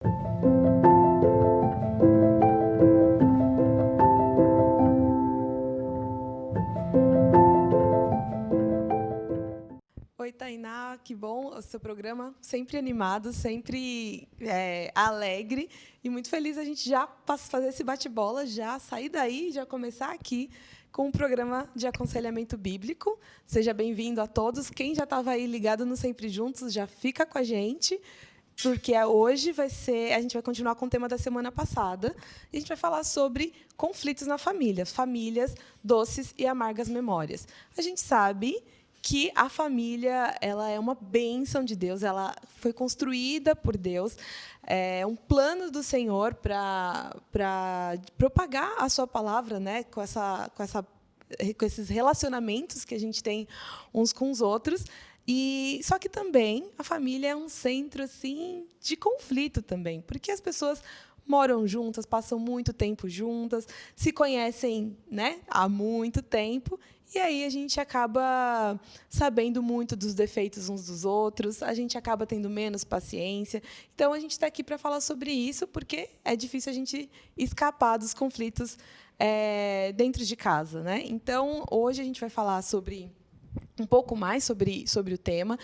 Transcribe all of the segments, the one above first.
Oi, Tainá, que bom o seu programa, sempre animado, sempre alegre e muito feliz a gente já fazer esse bate-bola, já sair daí e já começar aqui com um programa de aconselhamento bíblico. Seja bem-vindo a todos. Quem já estava aí ligado no Sempre Juntos, já fica com a gente, porque hoje a gente vai continuar com o tema da semana passada, e a gente vai falar sobre conflitos na família, famílias, doces e amargas memórias. A gente sabe que a família ela é uma bênção de Deus, ela foi construída por Deus, é um plano do Senhor para propagar a sua palavra, né, com esses relacionamentos que a gente tem uns com os outros. E só que também a família é um centro assim de conflito também, porque as pessoas moram juntas, passam muito tempo juntas, se conhecem, né, há muito tempo. E aí a gente acaba sabendo muito dos defeitos uns dos outros, a gente acaba tendo menos paciência. Então, a gente está aqui para falar sobre isso, porque é difícil a gente escapar dos conflitos dentro de casa, né? Então, hoje a gente vai falar sobre um pouco mais sobre o tema.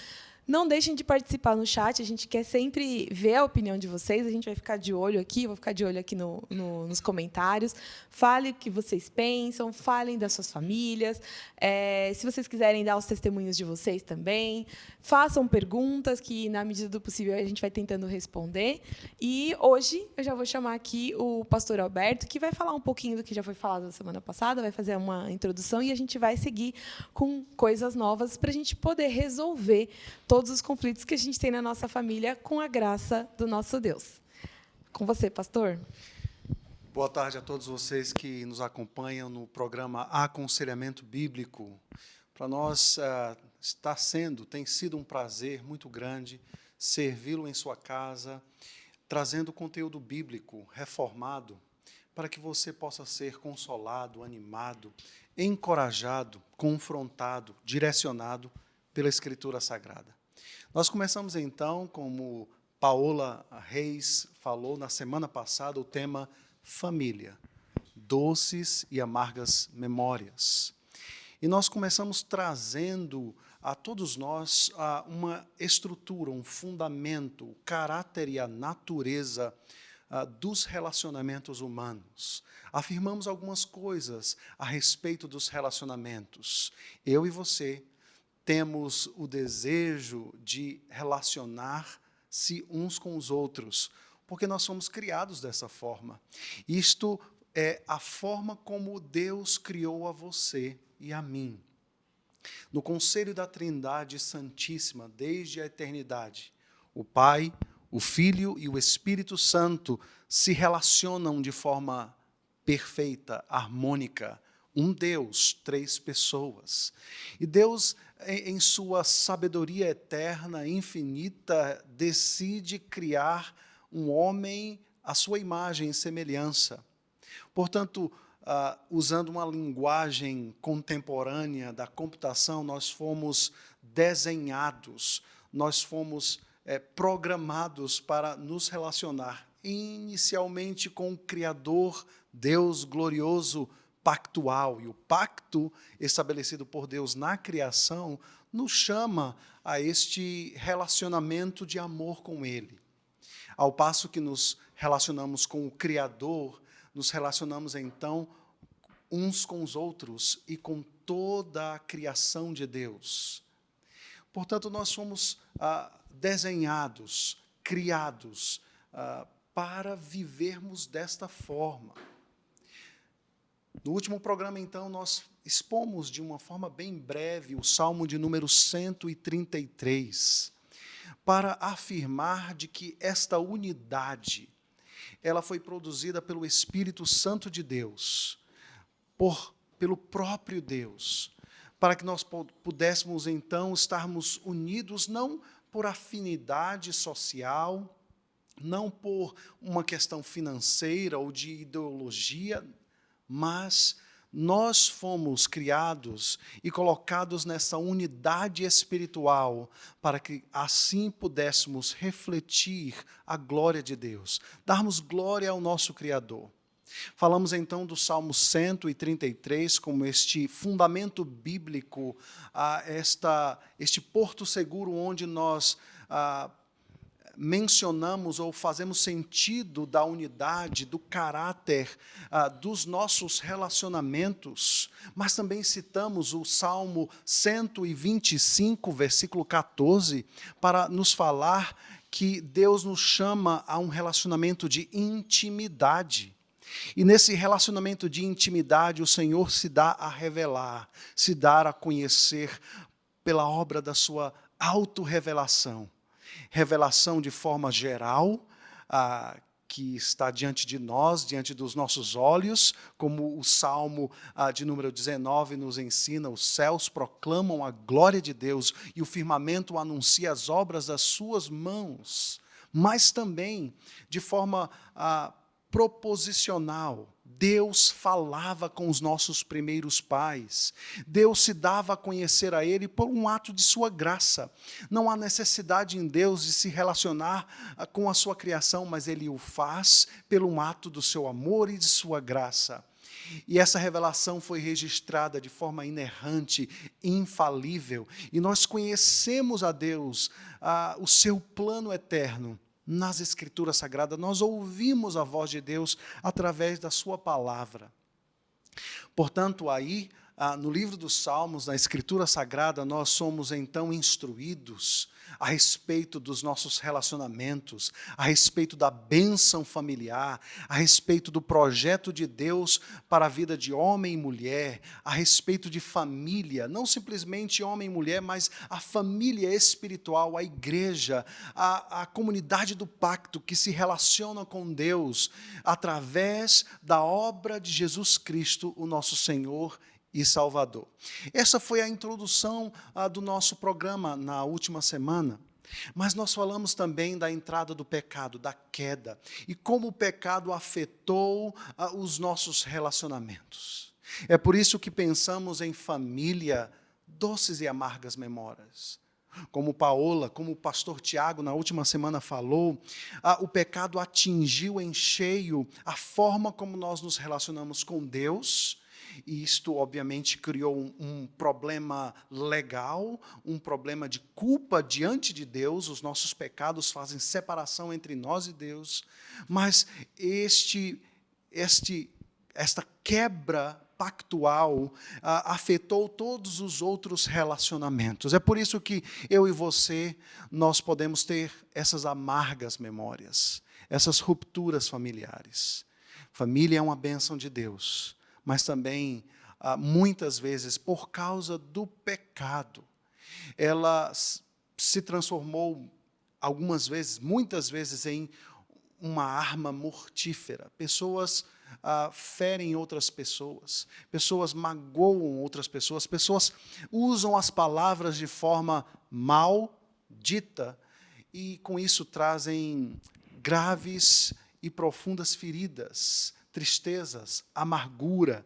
Não deixem de participar no chat, a gente quer sempre ver a opinião de vocês, a gente vai ficar de olho aqui, vou ficar de olho aqui nos comentários. Fale o que vocês pensam, falem das suas famílias. Se vocês quiserem dar os testemunhos de vocês também, façam perguntas que, na medida do possível, a gente vai tentando responder. E hoje eu já vou chamar aqui o pastor Alberto, que vai falar um pouquinho do que já foi falado na semana passada, vai fazer uma introdução e a gente vai seguir com coisas novas para a gente poder resolver todos os conflitos que a gente tem na nossa família com a graça do nosso Deus. Com você, pastor. Boa tarde a todos vocês que nos acompanham no programa Aconselhamento Bíblico. Para nós tem sido um prazer muito grande servi-lo em sua casa, trazendo conteúdo bíblico reformado para que você possa ser consolado, animado, encorajado, confrontado, direcionado pela Escritura Sagrada. Nós começamos, então, como Paola Reis falou na semana passada, o tema família, doces e amargas memórias. E nós começamos trazendo a todos nós uma estrutura, um fundamento, o caráter e a natureza dos relacionamentos humanos. Afirmamos algumas coisas a respeito dos relacionamentos. Eu e você temos o desejo de relacionar-se uns com os outros, porque nós somos criados dessa forma. Isto é a forma como Deus criou a você e a mim. No conselho da Trindade Santíssima, desde a eternidade, o Pai, o Filho e o Espírito Santo se relacionam de forma perfeita, harmônica. Um Deus, três pessoas. E Deus, em sua sabedoria eterna, infinita, decide criar um homem à sua imagem e semelhança. Portanto, usando uma linguagem contemporânea da computação, nós fomos desenhados, nós fomos programados para nos relacionar inicialmente com o Criador, Deus glorioso, pactual, e o pacto estabelecido por Deus na criação nos chama a este relacionamento de amor com Ele. Ao passo que nos relacionamos com o Criador, nos relacionamos então uns com os outros e com toda a criação de Deus. Portanto, nós somos desenhados, criados para vivermos desta forma. No último programa, então, nós expomos de uma forma bem breve o Salmo de número 133, para afirmar de que esta unidade, ela foi produzida pelo Espírito Santo de Deus, pelo próprio Deus, para que nós pudéssemos, então, estarmos unidos, não por afinidade social, não por uma questão financeira ou de ideologia, mas nós fomos criados e colocados nessa unidade espiritual para que assim pudéssemos refletir a glória de Deus, darmos glória ao nosso Criador. Falamos então do Salmo 133 como este fundamento bíblico, este porto seguro onde nós mencionamos ou fazemos sentido da unidade, do caráter dos nossos relacionamentos, mas também citamos o Salmo 125, versículo 14, para nos falar que Deus nos chama a um relacionamento de intimidade. E nesse relacionamento de intimidade, o Senhor se dá a revelar, se dá a conhecer pela obra da sua autorrevelação. Revelação de forma geral, que está diante de nós, diante dos nossos olhos, como o Salmo de número 19 nos ensina: os céus proclamam a glória de Deus e o firmamento anuncia as obras das suas mãos. Mas também, de forma proposicional, Deus falava com os nossos primeiros pais. Deus se dava a conhecer a Ele por um ato de sua graça. Não há necessidade em Deus de se relacionar com a sua criação, mas Ele o faz pelo um ato do seu amor e de sua graça. E essa revelação foi registrada de forma inerrante, infalível. E nós conhecemos a Deus, o seu plano eterno, nas Escrituras Sagradas. Nós ouvimos a voz de Deus através da sua palavra. Portanto, aí, no livro dos Salmos, na Escritura Sagrada, nós somos então instruídos a respeito dos nossos relacionamentos, a respeito da bênção familiar, a respeito do projeto de Deus para a vida de homem e mulher, a respeito de família, não simplesmente homem e mulher, mas a família espiritual, a igreja, a comunidade do pacto que se relaciona com Deus através da obra de Jesus Cristo, o nosso Senhor e Salvador. Essa foi a introdução do nosso programa na última semana. Mas nós falamos também da entrada do pecado, da queda, e como o pecado afetou os nossos relacionamentos. É por isso que pensamos em família, doces e amargas memórias. Como Paola, como o pastor Tiago na última semana falou, o pecado atingiu em cheio a forma como nós nos relacionamos com Deus. E isto, obviamente, criou um problema legal, um problema de culpa diante de Deus. Os nossos pecados fazem separação entre nós e Deus. Mas esta quebra pactual afetou todos os outros relacionamentos. É por isso que eu e você, nós podemos ter essas amargas memórias, essas rupturas familiares. Família é uma bênção de Deus. Mas também, muitas vezes, por causa do pecado, ela se transformou, muitas vezes, em uma arma mortífera. Pessoas ferem outras pessoas, pessoas magoam outras pessoas, pessoas usam as palavras de forma maldita e, com isso, trazem graves e profundas feridas, tristezas, amargura,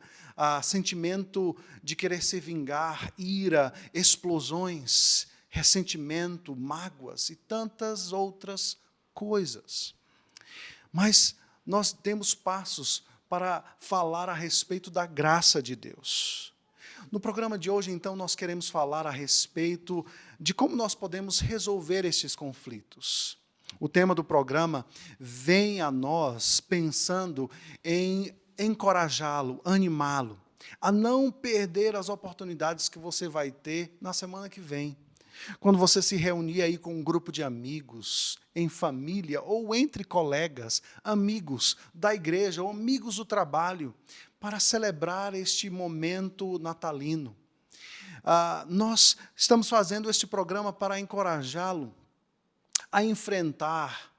sentimento de querer se vingar, ira, explosões, ressentimento, mágoas e tantas outras coisas. Mas nós temos passos para falar a respeito da graça de Deus. No programa de hoje, então, nós queremos falar a respeito de como nós podemos resolver esses conflitos. O tema do programa vem a nós pensando em encorajá-lo, animá-lo, a não perder as oportunidades que você vai ter na semana que vem. Quando você se reunir aí com um grupo de amigos, em família ou entre colegas, amigos da igreja ou amigos do trabalho, para celebrar este momento natalino. Nós estamos fazendo este programa para encorajá-lo a enfrentar,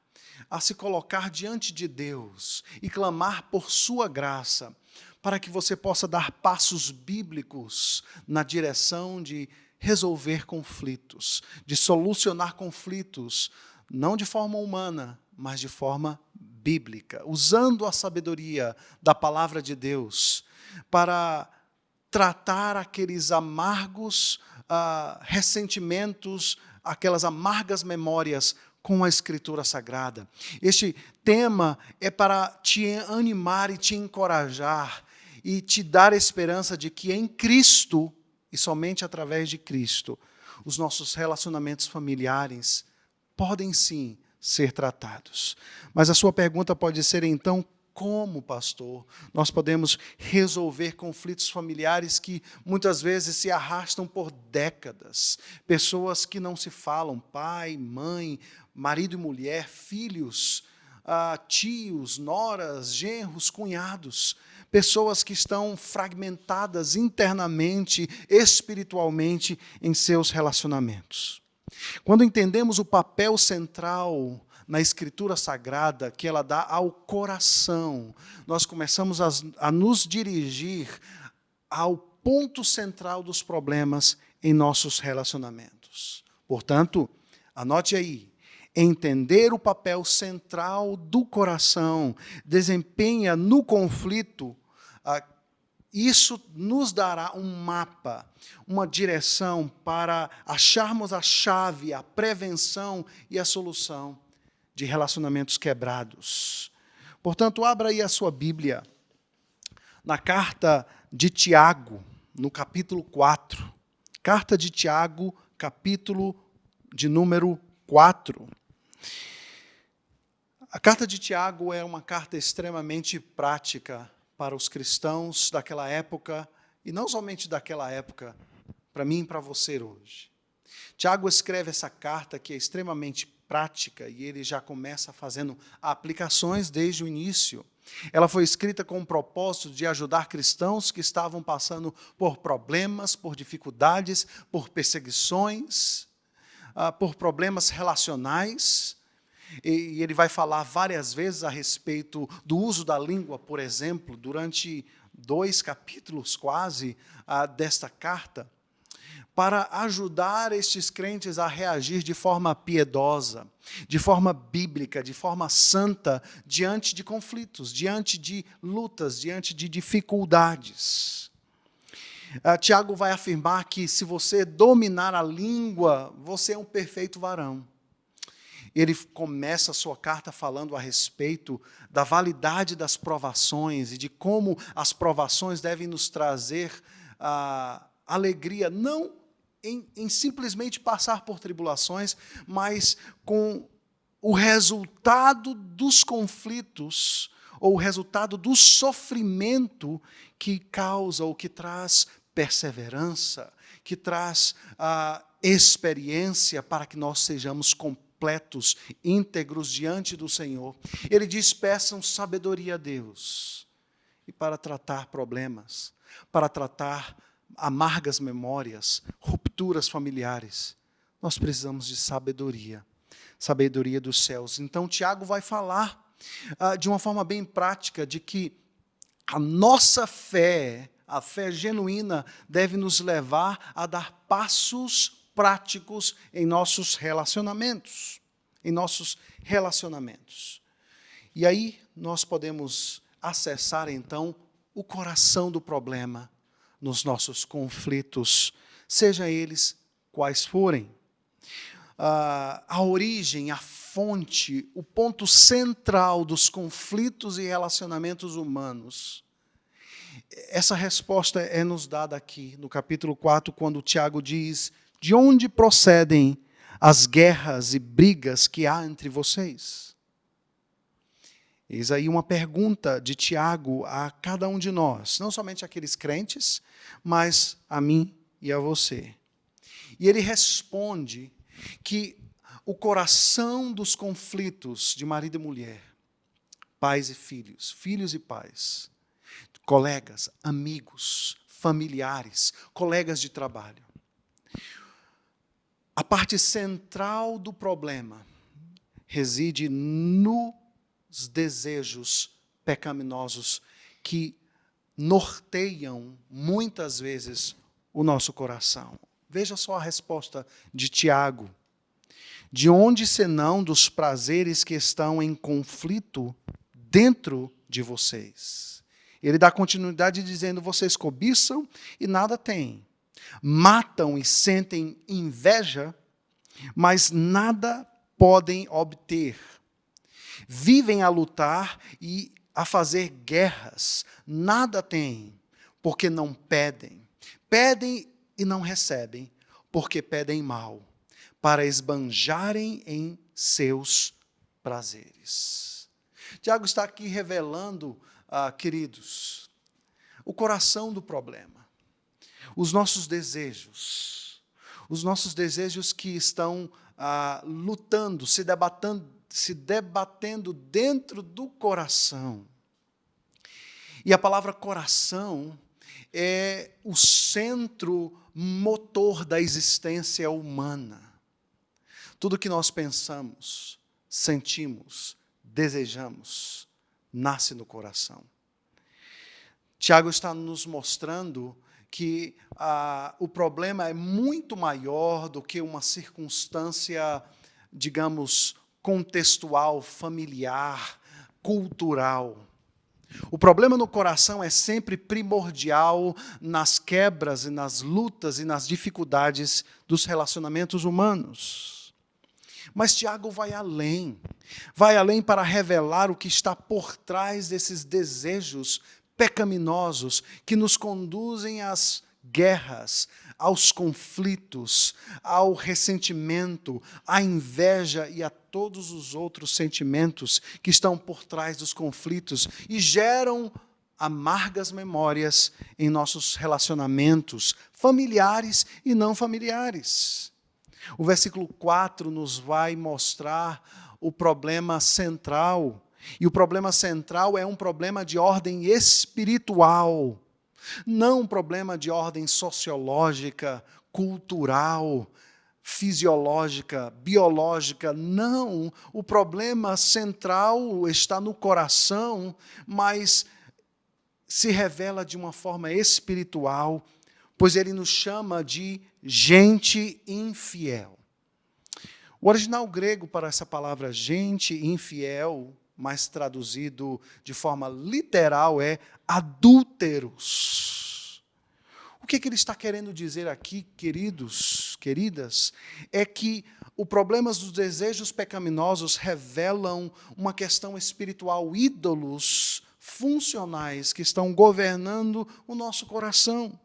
a se colocar diante de Deus e clamar por sua graça, para que você possa dar passos bíblicos na direção de resolver conflitos, de solucionar conflitos, não de forma humana, mas de forma bíblica, usando a sabedoria da palavra de Deus para tratar aqueles amargos ressentimentos, aquelas amargas memórias com a Escritura Sagrada. Este tema é para te animar e te encorajar e te dar esperança de que em Cristo, e somente através de Cristo, os nossos relacionamentos familiares podem sim ser tratados. Mas a sua pergunta pode ser então, como, pastor, nós podemos resolver conflitos familiares que muitas vezes se arrastam por décadas? Pessoas que não se falam, pai, mãe, marido e mulher, filhos, tios, noras, genros, cunhados. Pessoas que estão fragmentadas internamente, espiritualmente, em seus relacionamentos. Quando entendemos o papel central na Escritura Sagrada que ela dá ao coração, nós começamos a nos dirigir ao ponto central dos problemas em nossos relacionamentos. Portanto, anote aí, entender o papel central do coração desempenha no conflito, isso nos dará um mapa, uma direção para acharmos a chave, a prevenção e a solução de relacionamentos quebrados. Portanto, abra aí a sua Bíblia, na carta de Tiago, no capítulo 4. Carta de Tiago, capítulo de número 4. A carta de Tiago é uma carta extremamente prática para os cristãos daquela época, e não somente daquela época, para mim e para você hoje. Tiago escreve essa carta que é extremamente prática, e ele já começa fazendo aplicações desde o início. Ela foi escrita com o propósito de ajudar cristãos que estavam passando por problemas, por dificuldades, por perseguições, por problemas relacionais. E ele vai falar várias vezes a respeito do uso da língua, por exemplo, durante 2 capítulos quase desta carta, para ajudar estes crentes a reagir de forma piedosa, de forma bíblica, de forma santa, diante de conflitos, diante de lutas, diante de dificuldades. Tiago vai afirmar que se você dominar a língua, você é um perfeito varão. Ele começa a sua carta falando a respeito da validade das provações e de como as provações devem nos trazer alegria, não em simplesmente passar por tribulações, mas com o resultado dos conflitos, ou o resultado do sofrimento que causa ou que traz perseverança, que traz experiência para que nós sejamos completos, íntegros diante do Senhor. Ele diz, peçam sabedoria a Deus, e para tratar problemas, para tratar amargas memórias, rupturas familiares, nós precisamos de sabedoria, sabedoria dos céus. Então, Tiago vai falar de uma forma bem prática de que a nossa fé, a fé genuína, deve nos levar a dar passos práticos em nossos relacionamentos. E aí nós podemos acessar, então, o coração do problema nos nossos conflitos, seja eles quais forem. A origem, a fonte, o ponto central dos conflitos e relacionamentos humanos. Essa resposta é nos dada aqui no capítulo 4, quando Tiago diz, de onde procedem as guerras e brigas que há entre vocês? Eis aí uma pergunta de Tiago a cada um de nós, não somente aqueles crentes, mas a mim e a você. E ele responde que o coração dos conflitos de marido e mulher, pais e filhos, filhos e pais, colegas, amigos, familiares, colegas de trabalho. A parte central do problema reside nos desejos pecaminosos que norteiam muitas vezes o nosso coração. Veja só a resposta de Tiago. De onde senão dos prazeres que estão em conflito dentro de vocês? Ele dá continuidade dizendo: vocês cobiçam e nada têm. Matam e sentem inveja, mas nada podem obter. Vivem a lutar e a fazer guerras, nada têm, porque não pedem. Pedem e não recebem, porque pedem mal, para esbanjarem em seus prazeres. Tiago está aqui revelando, queridos, o coração do problema, os nossos desejos que estão lutando, se debatendo dentro do coração. E a palavra coração é o centro motor da existência humana. Tudo que nós pensamos, sentimos, desejamos, nasce no coração. Tiago está nos mostrando que o problema é muito maior do que uma circunstância, digamos, contextual, familiar, cultural. O problema no coração é sempre primordial nas quebras e nas lutas e nas dificuldades dos relacionamentos humanos. Mas Tiago vai além para revelar o que está por trás desses desejos pecaminosos que nos conduzem às guerras, aos conflitos, ao ressentimento, à inveja e a todos os outros sentimentos que estão por trás dos conflitos e geram amargas memórias em nossos relacionamentos familiares e não familiares. O versículo 4 nos vai mostrar o problema central, e o problema central é um problema de ordem espiritual, não um problema de ordem sociológica, cultural, fisiológica, biológica. Não, o problema central está no coração, mas se revela de uma forma espiritual, pois ele nos chama de gente infiel. O original grego para essa palavra gente infiel, mais traduzido de forma literal, é adúlteros. O que ele está querendo dizer aqui, queridos, queridas, é que o problema dos desejos pecaminosos revelam uma questão espiritual, ídolos funcionais que estão governando o nosso coração.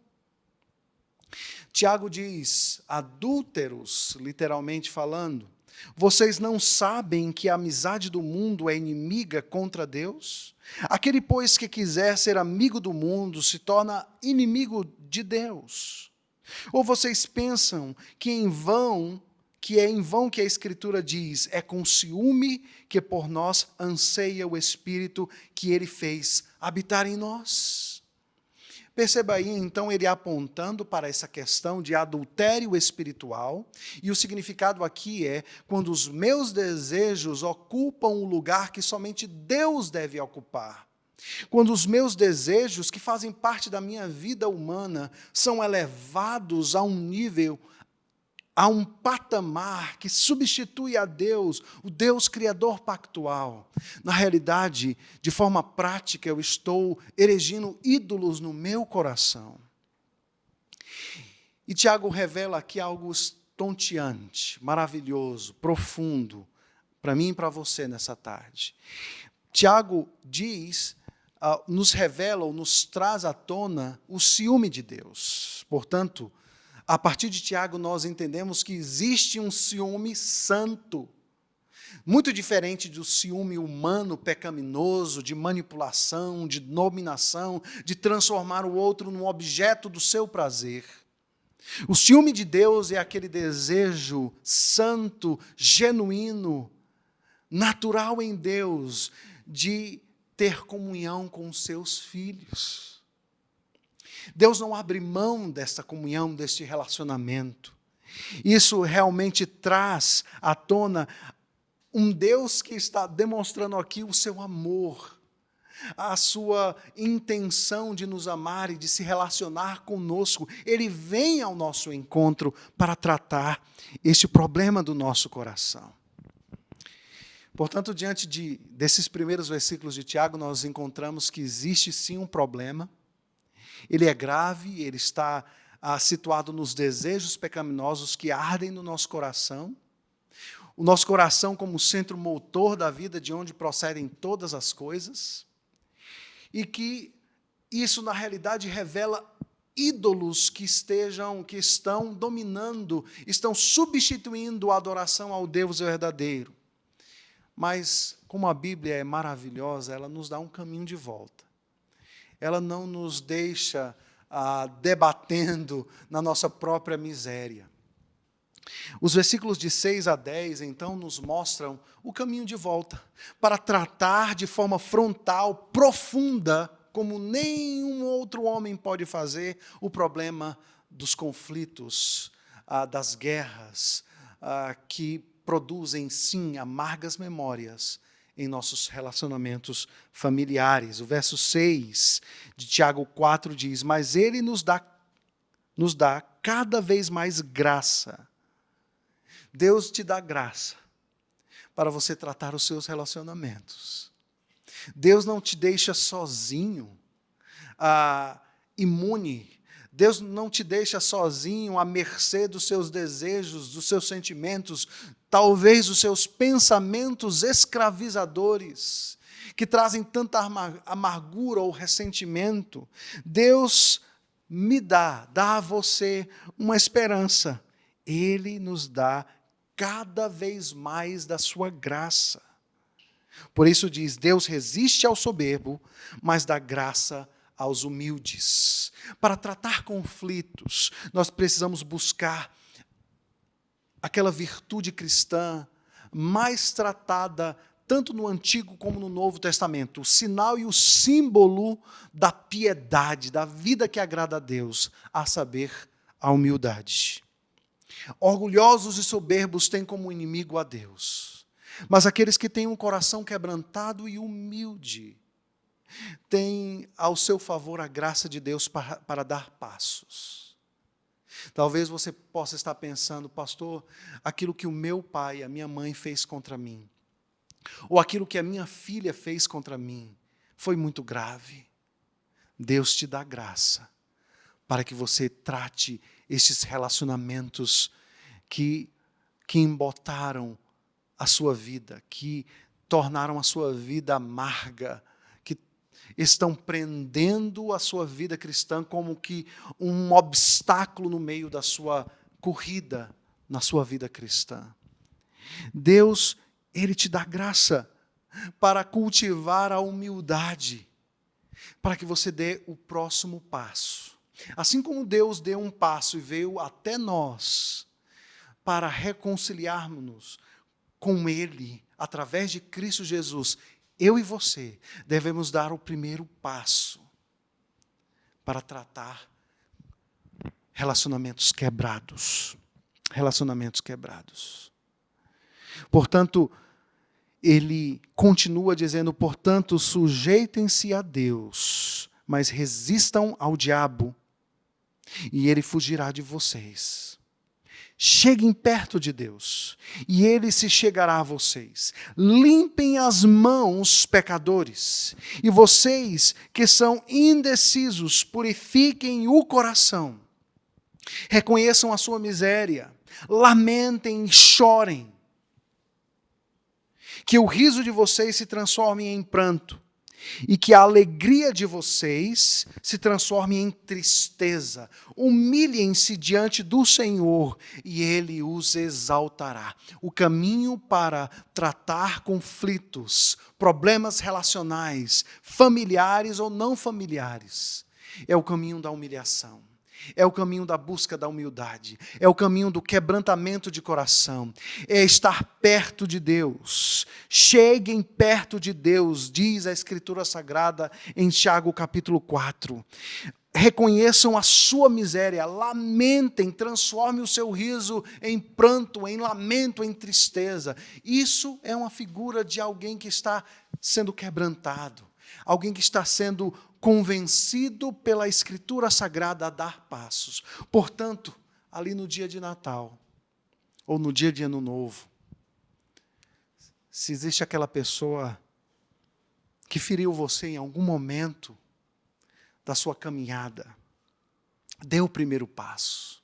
Tiago diz, adúlteros, literalmente falando, vocês não sabem que a amizade do mundo é inimiga contra Deus? Aquele, pois, que quiser ser amigo do mundo se torna inimigo de Deus. Ou vocês pensam que é em vão que a Escritura diz, é com ciúme que por nós anseia o Espírito que Ele fez habitar em nós? Perceba aí, então, ele apontando para essa questão de adultério espiritual, e o significado aqui é quando os meus desejos ocupam o lugar que somente Deus deve ocupar. Quando os meus desejos, que fazem parte da minha vida humana, são elevados a um nível, a um patamar que substitui a Deus, o Deus Criador pactual. Na realidade, de forma prática, eu estou erigindo ídolos no meu coração. E Tiago revela aqui algo estonteante, maravilhoso, profundo, para mim e para você nessa tarde. Tiago diz, nos revela ou nos traz à tona o ciúme de Deus. Portanto, a partir de Tiago, nós entendemos que existe um ciúme santo, muito diferente do ciúme humano, pecaminoso, de manipulação, de dominação, de transformar o outro num objeto do seu prazer. O ciúme de Deus é aquele desejo santo, genuíno, natural em Deus, de ter comunhão com os seus filhos. Deus não abre mão desta comunhão, deste relacionamento. Isso realmente traz à tona um Deus que está demonstrando aqui o seu amor, a sua intenção de nos amar e de se relacionar conosco. Ele vem ao nosso encontro para tratar este problema do nosso coração. Portanto, diante desses primeiros versículos de Tiago, nós encontramos que existe sim um problema. Ele é grave, ele está situado nos desejos pecaminosos que ardem no nosso coração. O nosso coração como centro motor da vida, de onde procedem todas as coisas. E que isso, na realidade, revela ídolos que estão dominando, estão substituindo a adoração ao Deus verdadeiro. Mas, como a Bíblia é maravilhosa, ela nos dá um caminho de volta. Ela não nos deixa debatendo na nossa própria miséria. Os versículos de 6 a 10, então, nos mostram o caminho de volta, para tratar de forma frontal, profunda, como nenhum outro homem pode fazer, o problema dos conflitos, das guerras, que produzem, sim, amargas memórias em nossos relacionamentos familiares. O verso 6 de Tiago 4 diz: mas Ele nos dá cada vez mais graça. Deus te dá graça para você tratar os seus relacionamentos. Deus não te deixa sozinho, imune. Deus não te deixa sozinho à mercê dos seus desejos, dos seus sentimentos, talvez os seus pensamentos escravizadores, que trazem tanta amargura ou ressentimento. Deus dá a você uma esperança. Ele nos dá cada vez mais da sua graça. Por isso diz: Deus resiste ao soberbo, mas dá graça aos humildes. Para tratar conflitos, nós precisamos buscar aquela virtude cristã mais tratada tanto no Antigo como no Novo Testamento, o sinal e o símbolo da piedade, da vida que agrada a Deus, a saber, a humildade. Orgulhosos e soberbos têm como inimigo a Deus, mas aqueles que têm um coração quebrantado e humilde têm ao seu favor a graça de Deus para dar passos. Talvez você possa estar pensando: pastor, aquilo que o meu pai, a minha mãe fez contra mim, ou aquilo que a minha filha fez contra mim, foi muito grave. Deus te dá graça para que você trate estes relacionamentos que embotaram a sua vida, que tornaram a sua vida amarga, que estão prendendo a sua vida cristã como que um obstáculo no meio da sua corrida na sua vida cristã. Deus, Ele te dá graça para cultivar a humildade, para que você dê o próximo passo. Assim como Deus deu um passo e veio até nós para reconciliarmos-nos com Ele, através de Cristo Jesus, eu e você devemos dar o primeiro passo para tratar relacionamentos quebrados. Relacionamentos quebrados. Portanto, ele continua dizendo: portanto, sujeitem-se a Deus, mas resistam ao diabo, e ele fugirá de vocês. Cheguem perto de Deus, e Ele se chegará a vocês. Limpem as mãos, pecadores, e vocês que são indecisos, purifiquem o coração. Reconheçam a sua miséria, lamentem e chorem. Que o riso de vocês se transforme em pranto, e que a alegria de vocês se transforme em tristeza. Humilhem-se diante do Senhor e Ele os exaltará. O caminho para tratar conflitos, problemas relacionais, familiares ou não familiares, é o caminho da humilhação. É o caminho da busca da humildade, é o caminho do quebrantamento de coração, é estar perto de Deus. Cheguem perto de Deus, diz a Escritura Sagrada em Tiago capítulo 4. Reconheçam a sua miséria, lamentem, transformem o seu riso em pranto, em lamento, em tristeza. Isso é uma figura de alguém que está sendo quebrantado, alguém que está sendo convencido pela Escritura Sagrada a dar passos. Portanto, ali no dia de Natal, ou no dia de Ano Novo, se existe aquela pessoa que feriu você em algum momento da sua caminhada, dê o primeiro passo.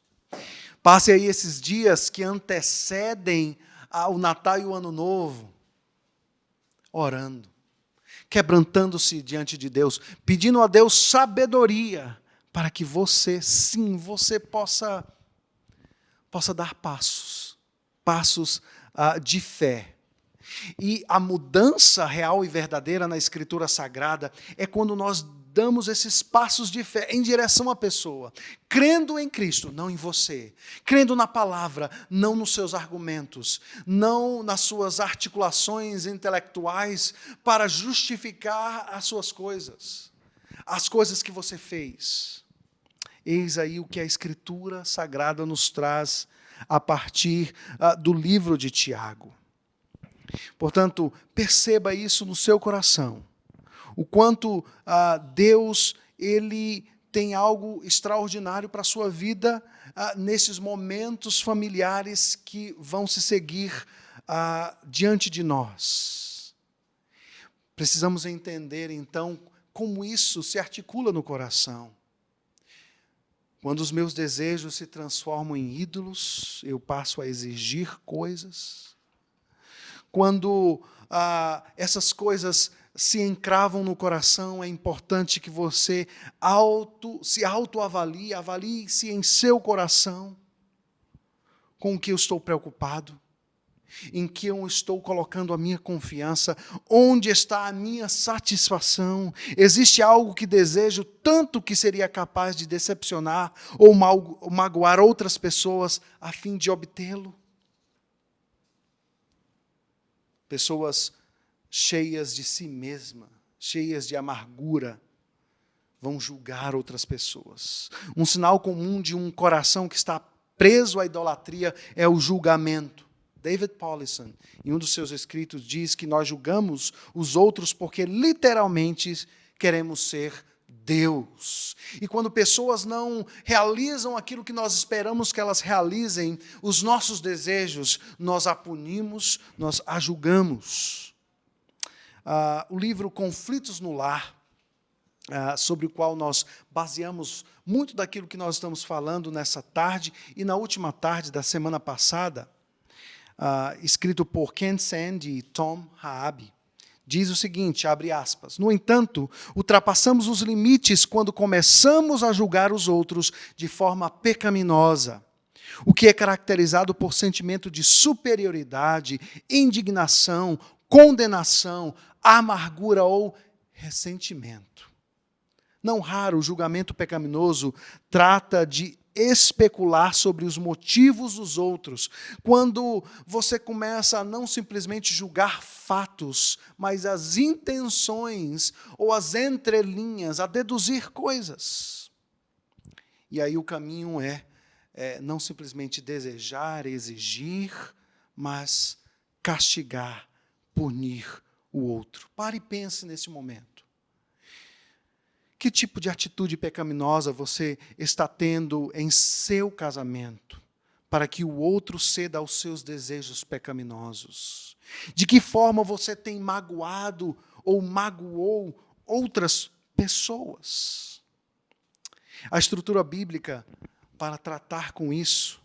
Passe aí esses dias que antecedem ao Natal e o Ano Novo, orando, quebrantando-se diante de Deus, pedindo a Deus sabedoria, para que você, sim, você possa dar passos de fé. E a mudança real e verdadeira na Escritura Sagrada é quando nós damos esses passos de fé em direção à pessoa, crendo em Cristo, não em você, crendo na palavra, não nos seus argumentos, não nas suas articulações intelectuais para justificar as suas coisas, as coisas que você fez. Eis aí o que a Escritura Sagrada nos traz a partir do livro de Tiago. Portanto, perceba isso no seu coração. O quanto Deus ele tem algo extraordinário para a sua vida nesses momentos familiares que vão se seguir diante de nós. Precisamos entender, então, como isso se articula no coração. Quando os meus desejos se transformam em ídolos, eu passo a exigir coisas. Quando essas coisas se encravam no coração, é importante que você se autoavalie, avalie-se em seu coração, com o que eu estou preocupado, em que eu estou colocando a minha confiança, onde está a minha satisfação. Existe algo que desejo tanto que seria capaz de decepcionar ou magoar outras pessoas a fim de obtê-lo? Pessoas cheias de si mesma, cheias de amargura, vão julgar outras pessoas. Um sinal comum de um coração que está preso à idolatria é o julgamento. David Powlison, em um dos seus escritos, diz que nós julgamos os outros porque literalmente queremos ser Deus. E quando pessoas não realizam aquilo que nós esperamos que elas realizem, os nossos desejos, nós a punimos, nós a julgamos. O livro Conflitos no Lar, sobre o qual nós baseamos muito daquilo que nós estamos falando nessa tarde e na última tarde da semana passada, escrito por Ken Sand e Tom Haabe, diz o seguinte, abre aspas, no entanto, ultrapassamos os limites quando começamos a julgar os outros de forma pecaminosa, o que é caracterizado por sentimento de superioridade, indignação, condenação, amargura ou ressentimento. Não raro, o julgamento pecaminoso trata de especular sobre os motivos dos outros, quando você começa a não simplesmente julgar fatos, mas as intenções ou as entrelinhas, a deduzir coisas. E aí o caminho é não simplesmente desejar, exigir, mas castigar, punir o outro. Pare e pense nesse momento. Que tipo de atitude pecaminosa você está tendo em seu casamento para que o outro ceda aos seus desejos pecaminosos? De que forma você tem magoado ou magoou outras pessoas? A estrutura bíblica para tratar com isso,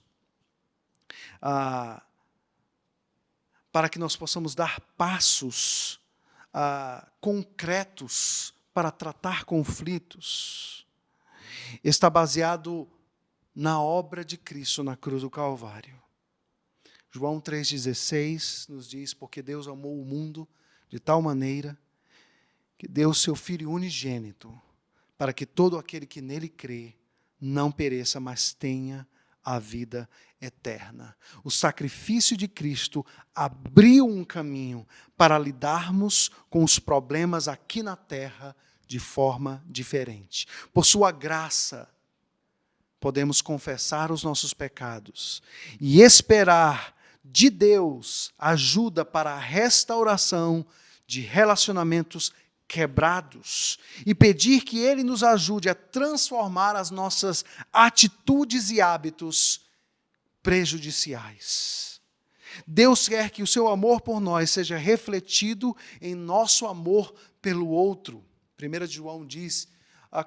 para que nós possamos dar passos concretos para tratar conflitos, está baseado na obra de Cristo na cruz do Calvário. João 3,16 nos diz, porque Deus amou o mundo de tal maneira que deu o seu Filho unigênito, para que todo aquele que nele crê não pereça, mas tenha a vida eterna. O sacrifício de Cristo abriu um caminho para lidarmos com os problemas aqui na terra de forma diferente. Por sua graça, podemos confessar os nossos pecados e esperar de Deus ajuda para a restauração de relacionamentos quebrados e pedir que Ele nos ajude a transformar as nossas atitudes e hábitos prejudiciais. Deus quer que o seu amor por nós seja refletido em nosso amor pelo outro. 1 João diz,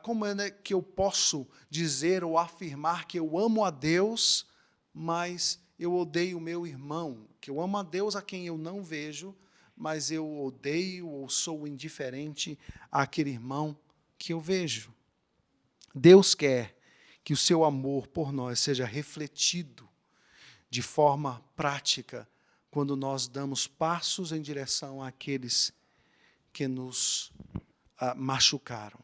como é que eu posso dizer ou afirmar que eu amo a Deus, mas eu odeio o meu irmão? Que eu amo a Deus a quem eu não vejo, mas eu odeio ou sou indiferente àquele irmão que eu vejo. Deus quer que o seu amor por nós seja refletido de forma prática quando nós damos passos em direção àqueles que nos machucaram.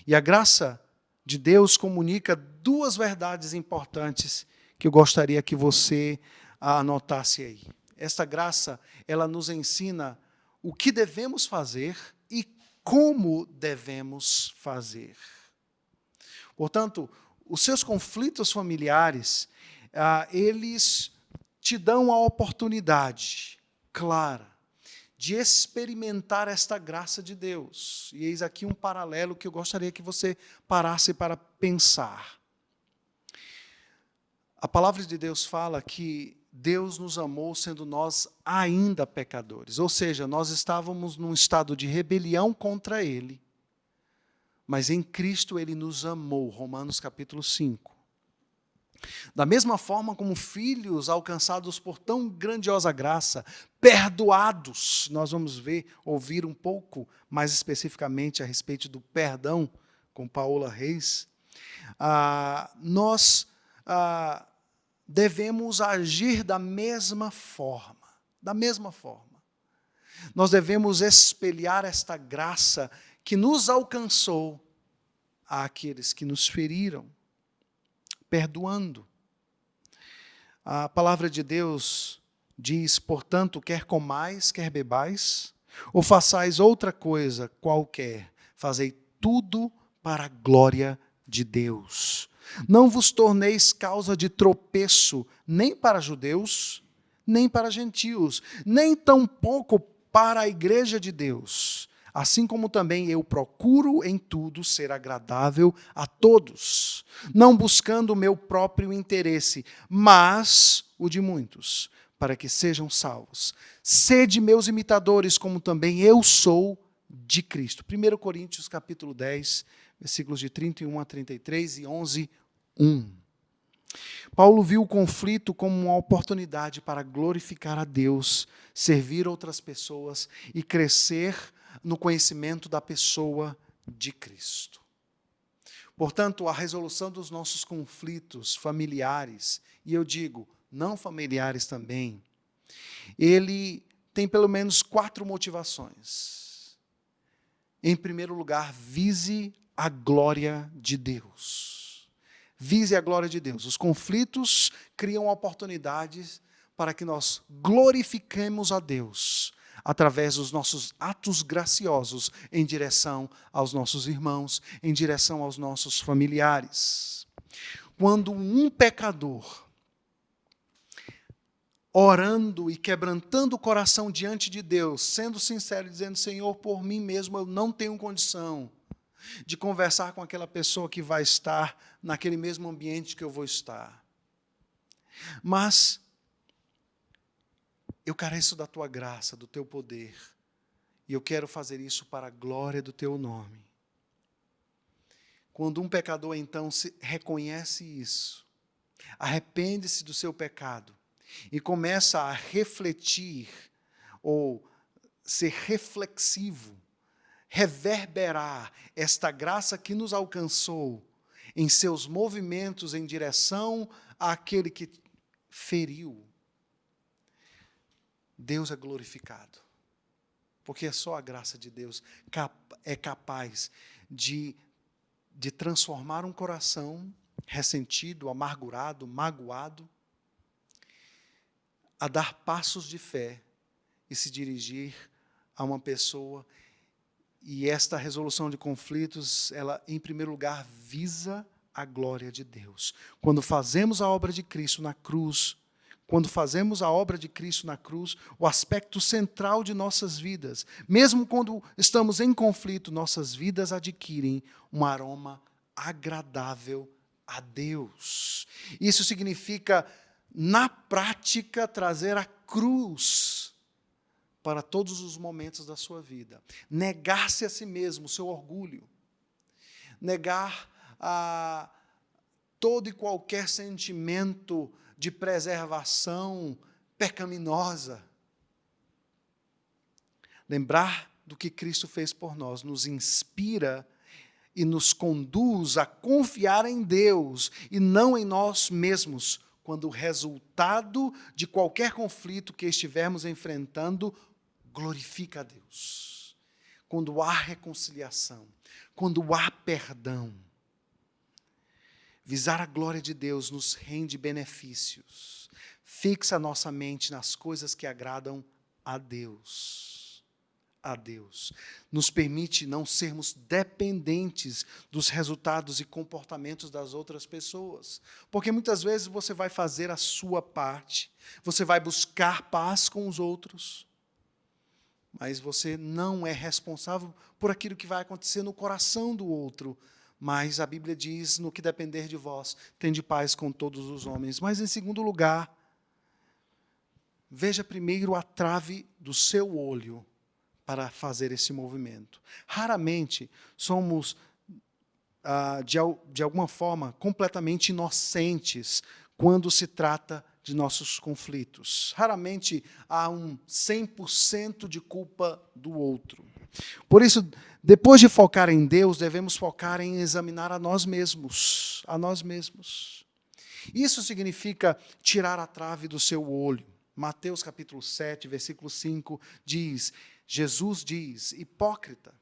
E a graça de Deus comunica duas verdades importantes que eu gostaria que você anotasse aí. Esta graça, ela nos ensina o que devemos fazer e como devemos fazer. Portanto, os seus conflitos familiares, eles te dão a oportunidade clara de experimentar esta graça de Deus. E eis aqui um paralelo que eu gostaria que você parasse para pensar. A palavra de Deus fala que Deus nos amou sendo nós ainda pecadores. Ou seja, nós estávamos num estado de rebelião contra Ele, mas em Cristo Ele nos amou. Romanos capítulo 5. Da mesma forma como filhos alcançados por tão grandiosa graça, perdoados, nós vamos ouvir um pouco mais especificamente a respeito do perdão com Paola Reis, nós devemos agir da mesma forma. Da mesma forma. Nós devemos espelhar esta graça que nos alcançou àqueles que nos feriram, perdoando. A palavra de Deus diz, portanto, quer comais, quer bebais, ou façais outra coisa qualquer, fazei tudo para a glória de Deus. Não vos torneis causa de tropeço, nem para judeus, nem para gentios, nem tampouco para a igreja de Deus. Assim como também eu procuro em tudo ser agradável a todos, não buscando o meu próprio interesse, mas o de muitos, para que sejam salvos. Sede meus imitadores, como também eu sou de Cristo. 1 Coríntios capítulo 10, versículos de 31 a 33 e 11, 1. Paulo viu o conflito como uma oportunidade para glorificar a Deus, servir outras pessoas e crescer no conhecimento da pessoa de Cristo. Portanto, a resolução dos nossos conflitos familiares, e eu digo, não familiares também, ele tem pelo menos 4 motivações. Em primeiro lugar, vise a glória de Deus. Vise a glória de Deus. Os conflitos criam oportunidades para que nós glorifiquemos a Deus através dos nossos atos graciosos em direção aos nossos irmãos, em direção aos nossos familiares. Quando um pecador, orando e quebrantando o coração diante de Deus, sendo sincero, dizendo, Senhor, por mim mesmo eu não tenho condição de conversar com aquela pessoa que vai estar naquele mesmo ambiente que eu vou estar. Mas eu careço da tua graça, do teu poder, e eu quero fazer isso para a glória do teu nome. Quando um pecador, então, reconhece isso, arrepende-se do seu pecado e começa a refletir, ou ser reflexivo, reverberar esta graça que nos alcançou em seus movimentos em direção àquele que feriu, Deus é glorificado, porque é só a graça de Deus é capaz de transformar um coração ressentido, amargurado, magoado, a dar passos de fé e se dirigir a uma pessoa. E esta resolução de conflitos, ela, em primeiro lugar, visa a glória de Deus. Quando fazemos a obra de Cristo na cruz, o aspecto central de nossas vidas, mesmo quando estamos em conflito, nossas vidas adquirem um aroma agradável a Deus. Isso significa na prática, trazer a cruz para todos os momentos da sua vida. Negar-se a si mesmo, o seu orgulho. Negar todo e qualquer sentimento de preservação pecaminosa. Lembrar do que Cristo fez por nós nos inspira e nos conduz a confiar em Deus e não em nós mesmos, quando o resultado de qualquer conflito que estivermos enfrentando glorifica a Deus. Quando há reconciliação, quando há perdão. Visar a glória de Deus nos rende benefícios. Fixa a nossa mente nas coisas que agradam a Deus. A Deus. Nos permite não sermos dependentes dos resultados e comportamentos das outras pessoas. Porque muitas vezes você vai fazer a sua parte, você vai buscar paz com os outros, mas você não é responsável por aquilo que vai acontecer no coração do outro. Mas a Bíblia diz, no que depender de vós, tende paz com todos os homens. Mas, em segundo lugar, veja primeiro a trave do seu olho para fazer esse movimento. Raramente somos, de alguma forma, completamente inocentes quando se trata de nossos conflitos. Raramente há um 100% de culpa do outro. Por isso, depois de focar em Deus, devemos focar em examinar a nós mesmos. A nós mesmos. Isso significa tirar a trave do seu olho. Mateus capítulo 7, versículo 5 diz, Jesus diz, hipócrita,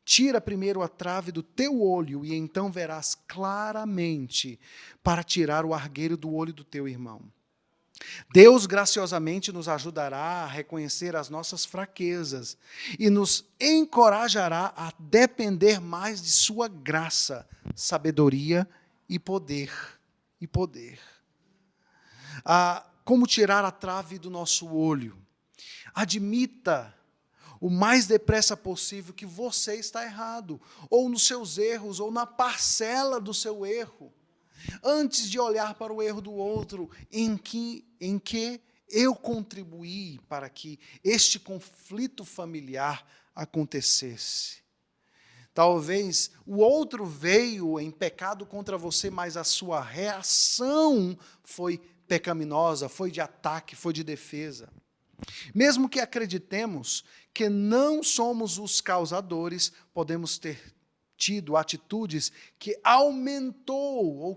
tira primeiro a trave do teu olho e então verás claramente para tirar o argueiro do olho do teu irmão. Deus graciosamente nos ajudará a reconhecer as nossas fraquezas e nos encorajará a depender mais de sua graça, sabedoria e poder. Como tirar a trave do nosso olho? Admita o mais depressa possível que você está errado, ou nos seus erros, ou na parcela do seu erro. Antes de olhar para o erro do outro, em que eu contribuí para que este conflito familiar acontecesse. Talvez o outro veio em pecado contra você, mas a sua reação foi pecaminosa, foi de ataque, foi de defesa. Mesmo que acreditemos que não somos os causadores, podemos ter tido atitudes que aumentaram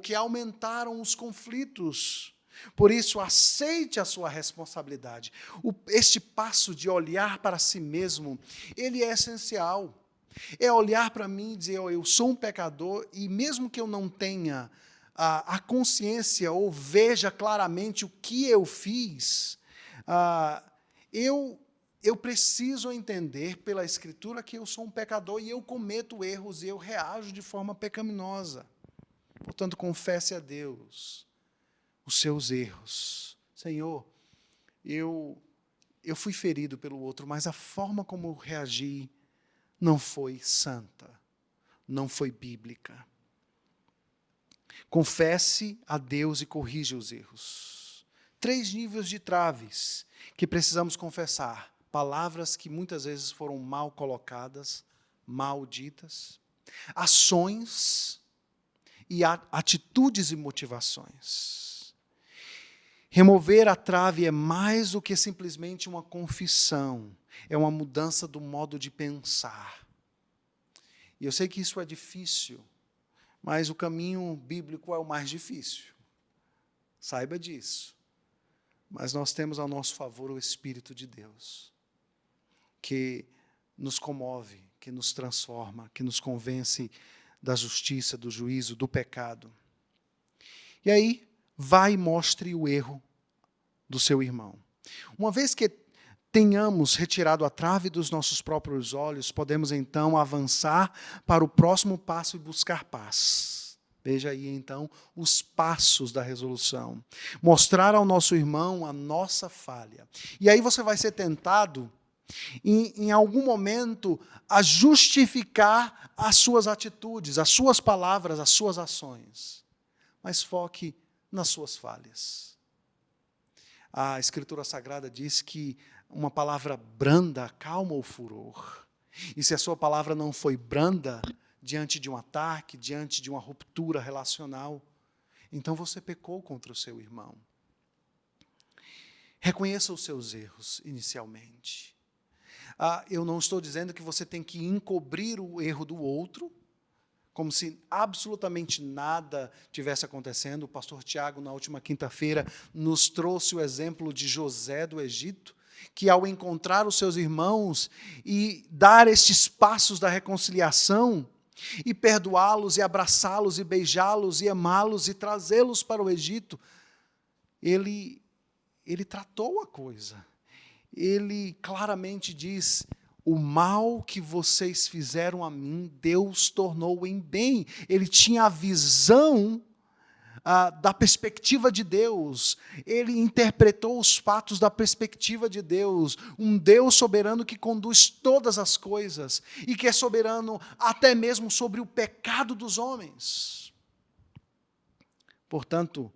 os conflitos. Por isso, aceite a sua responsabilidade. Este passo de olhar para si mesmo, ele é essencial. É olhar para mim e dizer, eu sou um pecador, e mesmo que eu não tenha a consciência ou veja claramente o que eu fiz, eu preciso entender pela Escritura que eu sou um pecador e eu cometo erros e eu reajo de forma pecaminosa. Portanto, confesse a Deus os seus erros. Senhor, eu fui ferido pelo outro, mas a forma como eu reagi não foi santa, não foi bíblica. Confesse a Deus e corrija os erros. 3 níveis de traves que precisamos confessar. Palavras que muitas vezes foram mal colocadas, mal ditas. Ações e atitudes e motivações. Remover a trave é mais do que simplesmente uma confissão. É uma mudança do modo de pensar. E eu sei que isso é difícil, mas o caminho bíblico é o mais difícil. Saiba disso. Mas nós temos ao nosso favor o Espírito de Deus, que nos comove, que nos transforma, que nos convence da justiça, do juízo, do pecado. E aí, vai e mostre o erro do seu irmão. Uma vez que tenhamos retirado a trave dos nossos próprios olhos, podemos então avançar para o próximo passo e buscar paz. Veja aí então os passos da resolução. Mostrar ao nosso irmão a nossa falha. E aí você vai ser tentado, em algum momento, a justificar as suas atitudes, as suas palavras, as suas ações. Mas foque nas suas falhas. A Escritura Sagrada diz que uma palavra branda acalma o furor. E se a sua palavra não foi branda diante de um ataque, diante de uma ruptura relacional, então você pecou contra o seu irmão. Reconheça os seus erros inicialmente. Eu não estou dizendo que você tem que encobrir o erro do outro, como se absolutamente nada tivesse acontecendo. O pastor Tiago, na última quinta-feira, nos trouxe o exemplo de José do Egito, que ao encontrar os seus irmãos e dar estes passos da reconciliação, e perdoá-los, e abraçá-los, e beijá-los, e amá-los, e trazê-los para o Egito, ele tratou a coisa. Ele claramente diz: o mal que vocês fizeram a mim, Deus tornou em bem. Ele tinha a visão da perspectiva de Deus. Ele interpretou os fatos da perspectiva de Deus. Um Deus soberano que conduz todas as coisas e que é soberano até mesmo sobre o pecado dos homens. Portanto,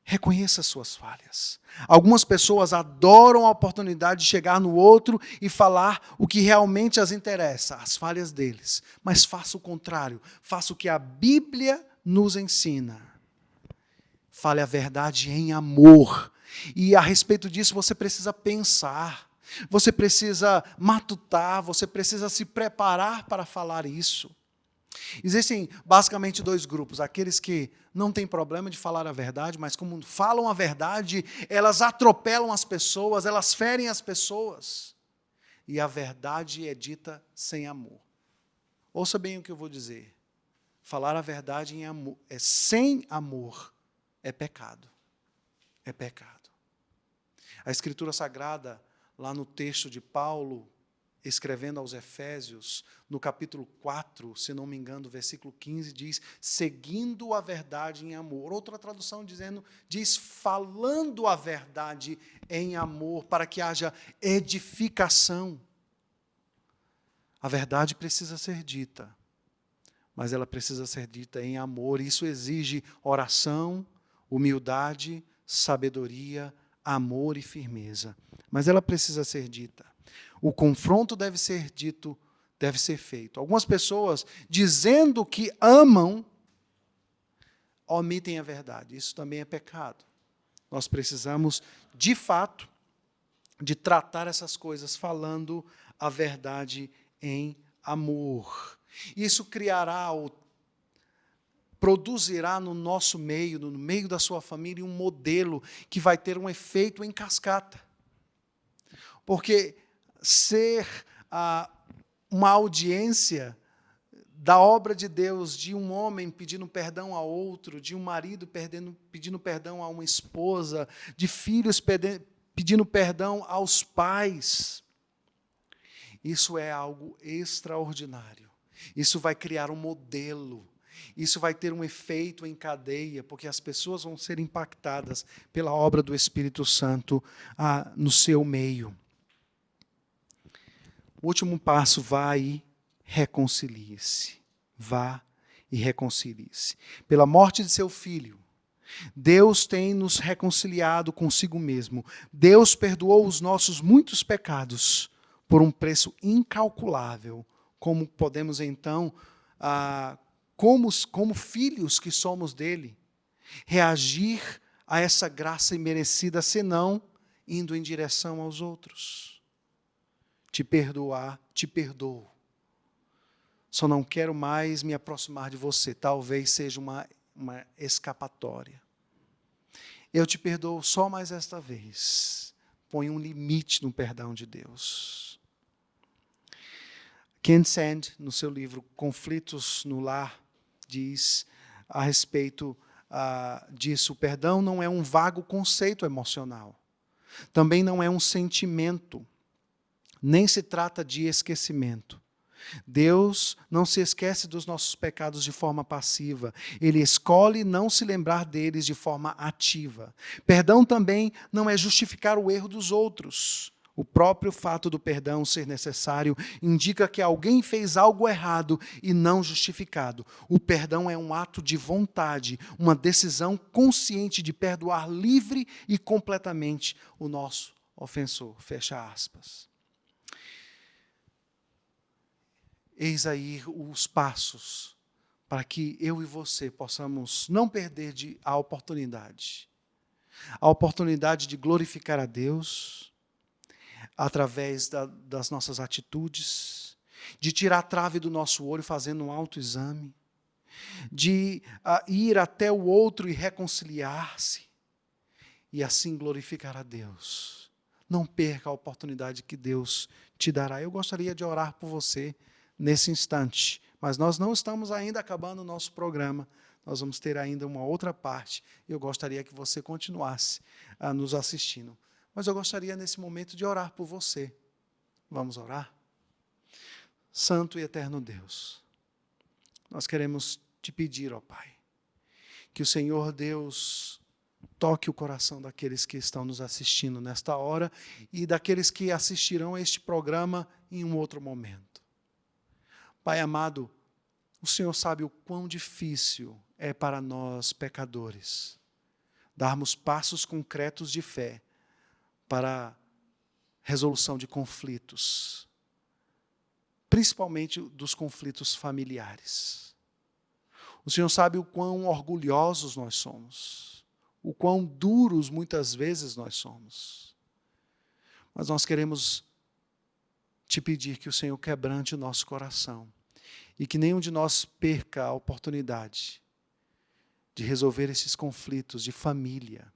reconheça as suas falhas. Algumas pessoas adoram a oportunidade de chegar no outro e falar o que realmente as interessa, as falhas deles. Mas faça o contrário, faça o que a Bíblia nos ensina. Fale a verdade em amor. E a respeito disso você precisa pensar, você precisa matutar, você precisa se preparar para falar isso. Existem basicamente dois grupos: aqueles que não têm problema de falar a verdade, mas como falam a verdade, elas atropelam as pessoas, elas ferem as pessoas. E a verdade é dita sem amor. Ouça bem o que eu vou dizer. Falar a verdade em amor, sem amor, é pecado. É pecado. A Escritura Sagrada, lá no texto de Paulo, escrevendo aos Efésios, no capítulo 4, se não me engano, versículo 15, diz: seguindo a verdade em amor. Outra tradução diz: falando a verdade em amor, para que haja edificação. A verdade precisa ser dita, mas ela precisa ser dita em amor. Isso exige oração, humildade, sabedoria, amor e firmeza. Mas ela precisa ser dita. O confronto deve ser dito, deve ser feito. Algumas pessoas, dizendo que amam, omitem a verdade. Isso também é pecado. Nós precisamos, de fato, de tratar essas coisas falando a verdade em amor. Isso criará ou produzirá no nosso meio, no meio da sua família, um modelo que vai ter um efeito em cascata. Porque ser uma audiência da obra de Deus, de um homem pedindo perdão a outro, de um marido pedindo perdão a uma esposa, de filhos pedindo perdão aos pais, isso é algo extraordinário. Isso vai criar um modelo. Isso vai ter um efeito em cadeia, porque as pessoas vão ser impactadas pela obra do Espírito Santo no seu meio. O último passo: vá e reconcilie-se. Vá e reconcilie-se. Pela morte de seu filho, Deus tem nos reconciliado consigo mesmo. Deus perdoou os nossos muitos pecados por um preço incalculável. Como podemos então, como filhos que somos dele, reagir a essa graça imerecida, senão indo em direção aos outros? Te perdoar, te perdoo. Só não quero mais me aproximar de você. Talvez seja uma escapatória. Eu te perdoo só mais esta vez. Põe um limite no perdão de Deus. Ken Sand, no seu livro Conflitos no Lar, diz a respeito disso: o perdão não é um vago conceito emocional. Também não é um sentimento. Nem se trata de esquecimento. Deus não se esquece dos nossos pecados de forma passiva. Ele escolhe não se lembrar deles de forma ativa. Perdão também não é justificar o erro dos outros O próprio fato do perdão ser necessário indica que alguém fez algo errado e não justificado. O perdão é um ato de vontade, uma decisão consciente de perdoar livre e completamente o nosso ofensor. Fecha aspas. Eis aí os passos para que eu e você possamos não perder a oportunidade. A oportunidade de glorificar a Deus através das nossas atitudes, de tirar a trave do nosso olho fazendo um autoexame, de ir até o outro e reconciliar-se, e assim glorificar a Deus. Não perca a oportunidade que Deus te dará. Eu gostaria de orar por você nesse instante, mas nós não estamos ainda acabando o nosso programa. Nós vamos ter ainda uma outra parte, e eu gostaria que você continuasse nos assistindo. Mas eu gostaria, nesse momento, de orar por você. Vamos orar? Santo e eterno Deus, nós queremos te pedir, ó Pai, que o Senhor Deus toque o coração daqueles que estão nos assistindo nesta hora e daqueles que assistirão a este programa em um outro momento. Pai amado, o Senhor sabe o quão difícil é para nós, pecadores, darmos passos concretos de fé para a resolução de conflitos, principalmente dos conflitos familiares. O Senhor sabe o quão orgulhosos nós somos, o quão duros muitas vezes nós somos. Mas nós queremos te pedir que o Senhor quebrante o nosso coração e que nenhum de nós perca a oportunidade de resolver esses conflitos de família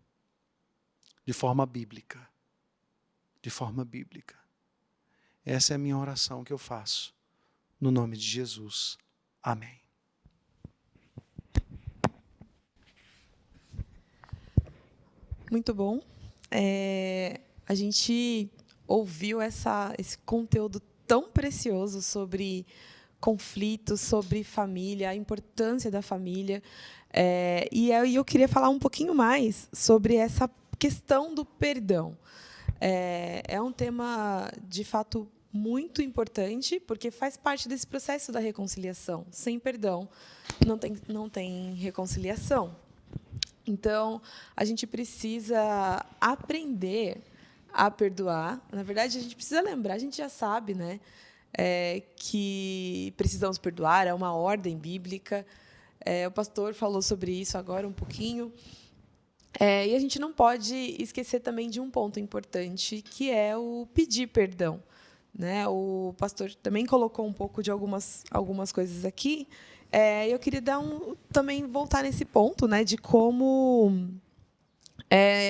de forma bíblica. De forma bíblica. Essa é a minha oração que eu faço, no nome de Jesus. Amém. Muito bom. A gente ouviu esse conteúdo tão precioso sobre conflitos, sobre família, a importância da família. E aí eu queria falar um pouquinho mais sobre essa questão do perdão. É um tema, de fato, muito importante, porque faz parte desse processo da reconciliação. Sem perdão, não tem reconciliação. Então, a gente precisa aprender a perdoar. Na verdade, a gente precisa lembrar, a gente já sabe, né, que precisamos perdoar, é uma ordem bíblica. O pastor falou sobre isso agora um pouquinho. E a gente não pode esquecer também de um ponto importante, que é o pedir perdão, né? O pastor também colocou um pouco de algumas coisas aqui. Eu queria também voltar nesse ponto, né, de como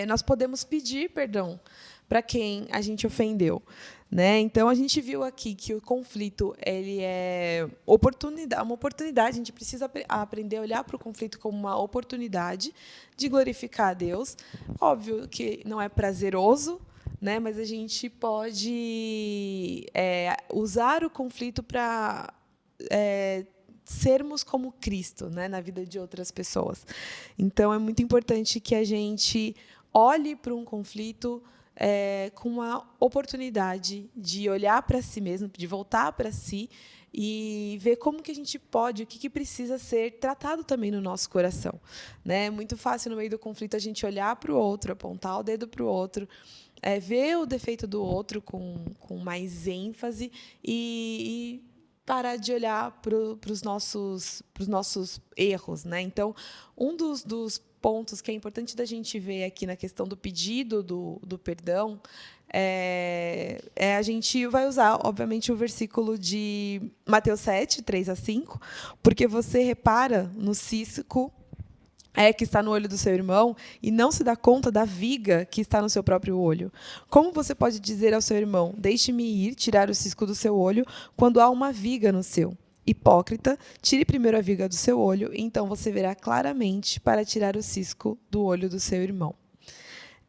nós podemos pedir perdão para quem a gente ofendeu, né? Então, a gente viu aqui que o conflito ele é uma oportunidade. A gente precisa aprender a olhar para o conflito como uma oportunidade de glorificar a Deus. Óbvio que não é prazeroso, né? Mas a gente pode usar o conflito para sermos como Cristo, né, na vida de outras pessoas. Então, é muito importante que a gente olhe para um conflito com uma oportunidade de olhar para si mesmo, de voltar para si e ver como que a gente pode, o que precisa ser tratado também no nosso coração, né? É muito fácil, no meio do conflito, a gente olhar para o outro, apontar o dedo para o outro, ver o defeito do outro com mais ênfase e parar de olhar para os nossos erros, né? Então, um dos pontos que é importante da gente ver aqui na questão do pedido do perdão a gente vai usar, obviamente, o versículo de Mateus 7, 3-5, porque você repara no cisco que está no olho do seu irmão e não se dá conta da viga que está no seu próprio olho. Como você pode dizer ao seu irmão, deixe-me ir tirar o cisco do seu olho, quando há uma viga no seu? Hipócrita, tire primeiro a viga do seu olho, e então você verá claramente para tirar o cisco do olho do seu irmão.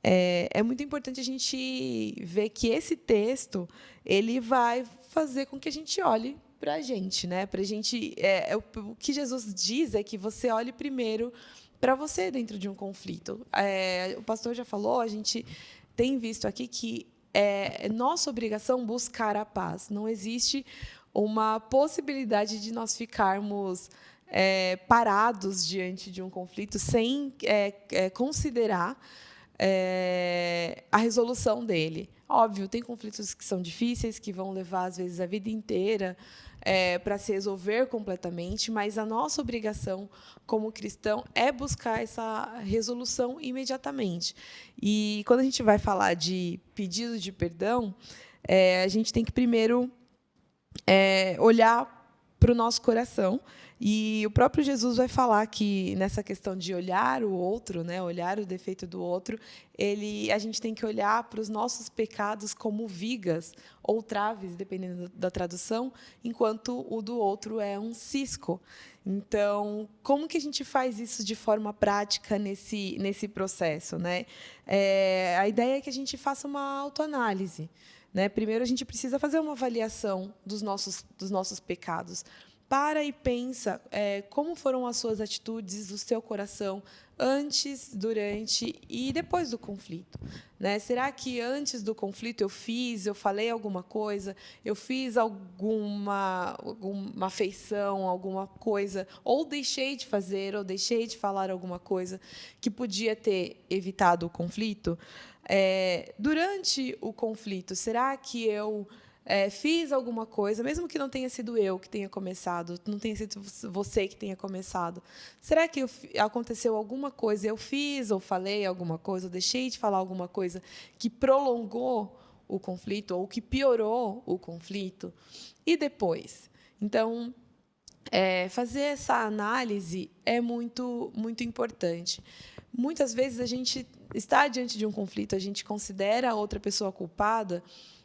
É muito importante a gente ver que esse texto ele vai fazer com que a gente olhe para a gente, né? Pra gente, o que Jesus diz é que você olhe primeiro para você dentro de um conflito. O pastor já falou, a gente tem visto aqui que é nossa obrigação buscar a paz. Não existe uma possibilidade de nós ficarmos parados diante de um conflito sem considerar a resolução dele. Óbvio, tem conflitos que são difíceis, que vão levar, às vezes, a vida inteira para se resolver completamente, mas a nossa obrigação como cristão é buscar essa resolução imediatamente. E quando a gente vai falar de pedido de perdão, a gente tem que primeiro olhar para o nosso coração. E o próprio Jesus vai falar que, nessa questão de olhar o outro, né, olhar o defeito do outro, a gente tem que olhar para os nossos pecados como vigas ou traves, dependendo da tradução, enquanto o do outro é um cisco. Então, como que a gente faz isso de forma prática nesse processo, né? A ideia é que a gente faça uma autoanálise, né? Primeiro, a gente precisa fazer uma avaliação dos nossos pecados. Para e pensa como foram as suas atitudes, o seu coração, antes, durante e depois do conflito. Né? Será que antes do conflito eu falei alguma coisa, eu fiz alguma afeição, alguma coisa, ou deixei de fazer, ou deixei de falar alguma coisa que podia ter evitado o conflito? Durante o conflito, será que eu fiz alguma coisa, mesmo que não tenha sido eu que tenha começado, não tenha sido você que tenha começado, será que aconteceu alguma coisa, eu fiz ou falei alguma coisa, ou deixei de falar alguma coisa que prolongou o conflito ou que piorou o conflito? E depois? Então, fazer essa análise é muito, muito importante. Muitas vezes a gente está diante de um conflito, a gente considera a outra pessoa culpada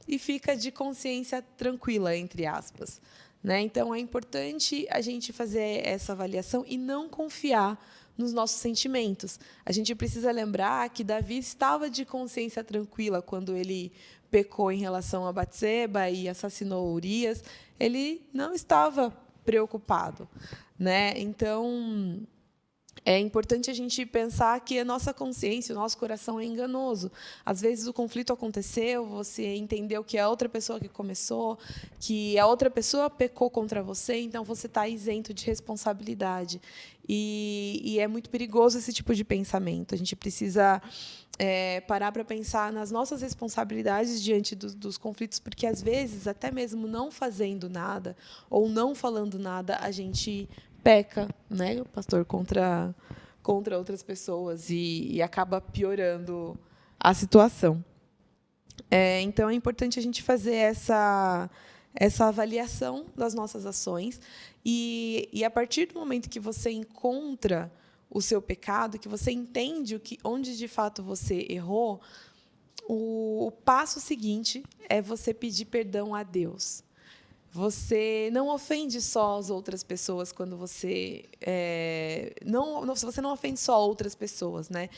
e fica de consciência tranquila, entre aspas. Né? Então, é importante a gente fazer essa avaliação e não confiar nos nossos sentimentos. A gente precisa lembrar que Davi estava de consciência tranquila quando ele pecou em relação a Batseba e assassinou Urias. Ele não estava preocupado. Né? Então, é importante a gente pensar que a nossa consciência, o nosso coração é enganoso. Às vezes o conflito aconteceu, você entendeu que é a outra pessoa que começou, que a outra pessoa pecou contra você, então você está isento de responsabilidade. E é muito perigoso esse tipo de pensamento. A gente precisa parar para pensar nas nossas responsabilidades diante dos conflitos, porque, às vezes, até mesmo não fazendo nada ou não falando nada, a gente peca, né, pastor, contra outras pessoas e acaba piorando a situação. Então, é importante a gente fazer essa avaliação das nossas ações e a partir do momento que você encontra o seu pecado, que você entende onde de fato você errou, o passo seguinte é você pedir perdão a Deus. Você não ofende só as outras pessoas quando você você não ofende só outras pessoas, né?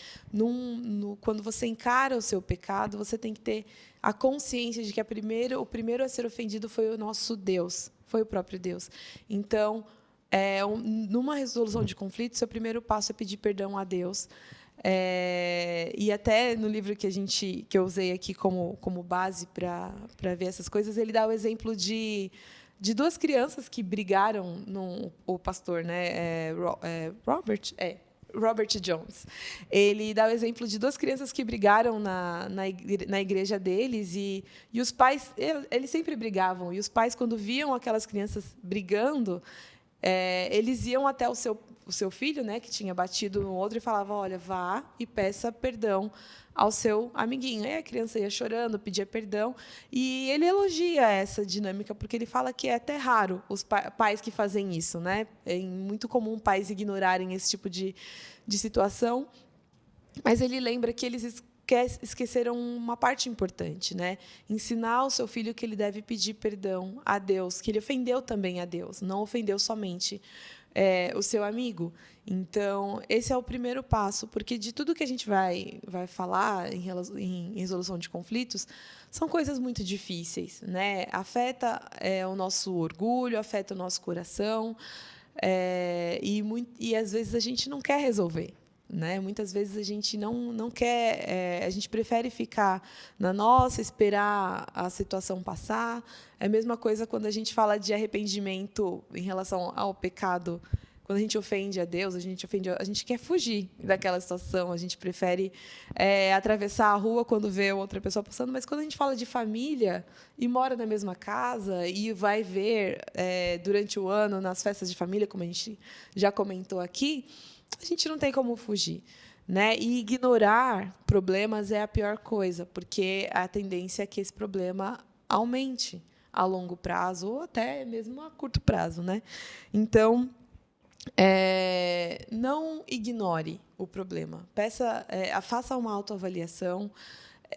Quando você encara o seu pecado, você tem que ter a consciência de que o primeiro a ser ofendido foi o nosso Deus, foi o próprio Deus. Então, numa resolução de conflito, seu primeiro passo é pedir perdão a Deus. E até no livro que eu usei aqui como base para ver essas coisas, ele dá o exemplo de duas crianças que brigaram, o pastor, né, Robert Jones. Ele dá o exemplo de duas crianças que brigaram na igreja deles e os pais, eles sempre brigavam, e os pais, quando viam aquelas crianças brigando, eles iam até o seu filho, né, que tinha batido no outro, e falavam: olha, vá e peça perdão ao seu amiguinho. Aí a criança ia chorando, pedia perdão, e ele elogia essa dinâmica, porque ele fala que é até raro os pais que fazem isso, né? É muito comum pais ignorarem esse tipo de situação, mas ele lembra que eles esqueceram uma parte importante, né? Ensinar o seu filho que ele deve pedir perdão a Deus, que ele ofendeu também a Deus, não ofendeu somente o seu amigo. Então, esse é o primeiro passo, porque de tudo que a gente vai falar em resolução de conflitos, são coisas muito difíceis, né? Afeta o nosso orgulho, afeta o nosso coração, e às vezes a gente não quer resolver. né? Muitas vezes a gente não quer, a gente prefere ficar na nossa, esperar a situação passar. É a mesma coisa quando a gente fala de arrependimento em relação ao pecado. Quando a gente ofende a Deus, a gente quer fugir daquela situação, a gente prefere atravessar a rua quando vê outra pessoa passando, mas quando a gente fala de família e mora na mesma casa e vai ver durante o ano nas festas de família, como a gente já comentou aqui, a gente não tem como fugir, né? E ignorar problemas é a pior coisa, porque a tendência é que esse problema aumente a longo prazo ou até mesmo a curto prazo, né? Então, não ignore o problema. Faça uma autoavaliação,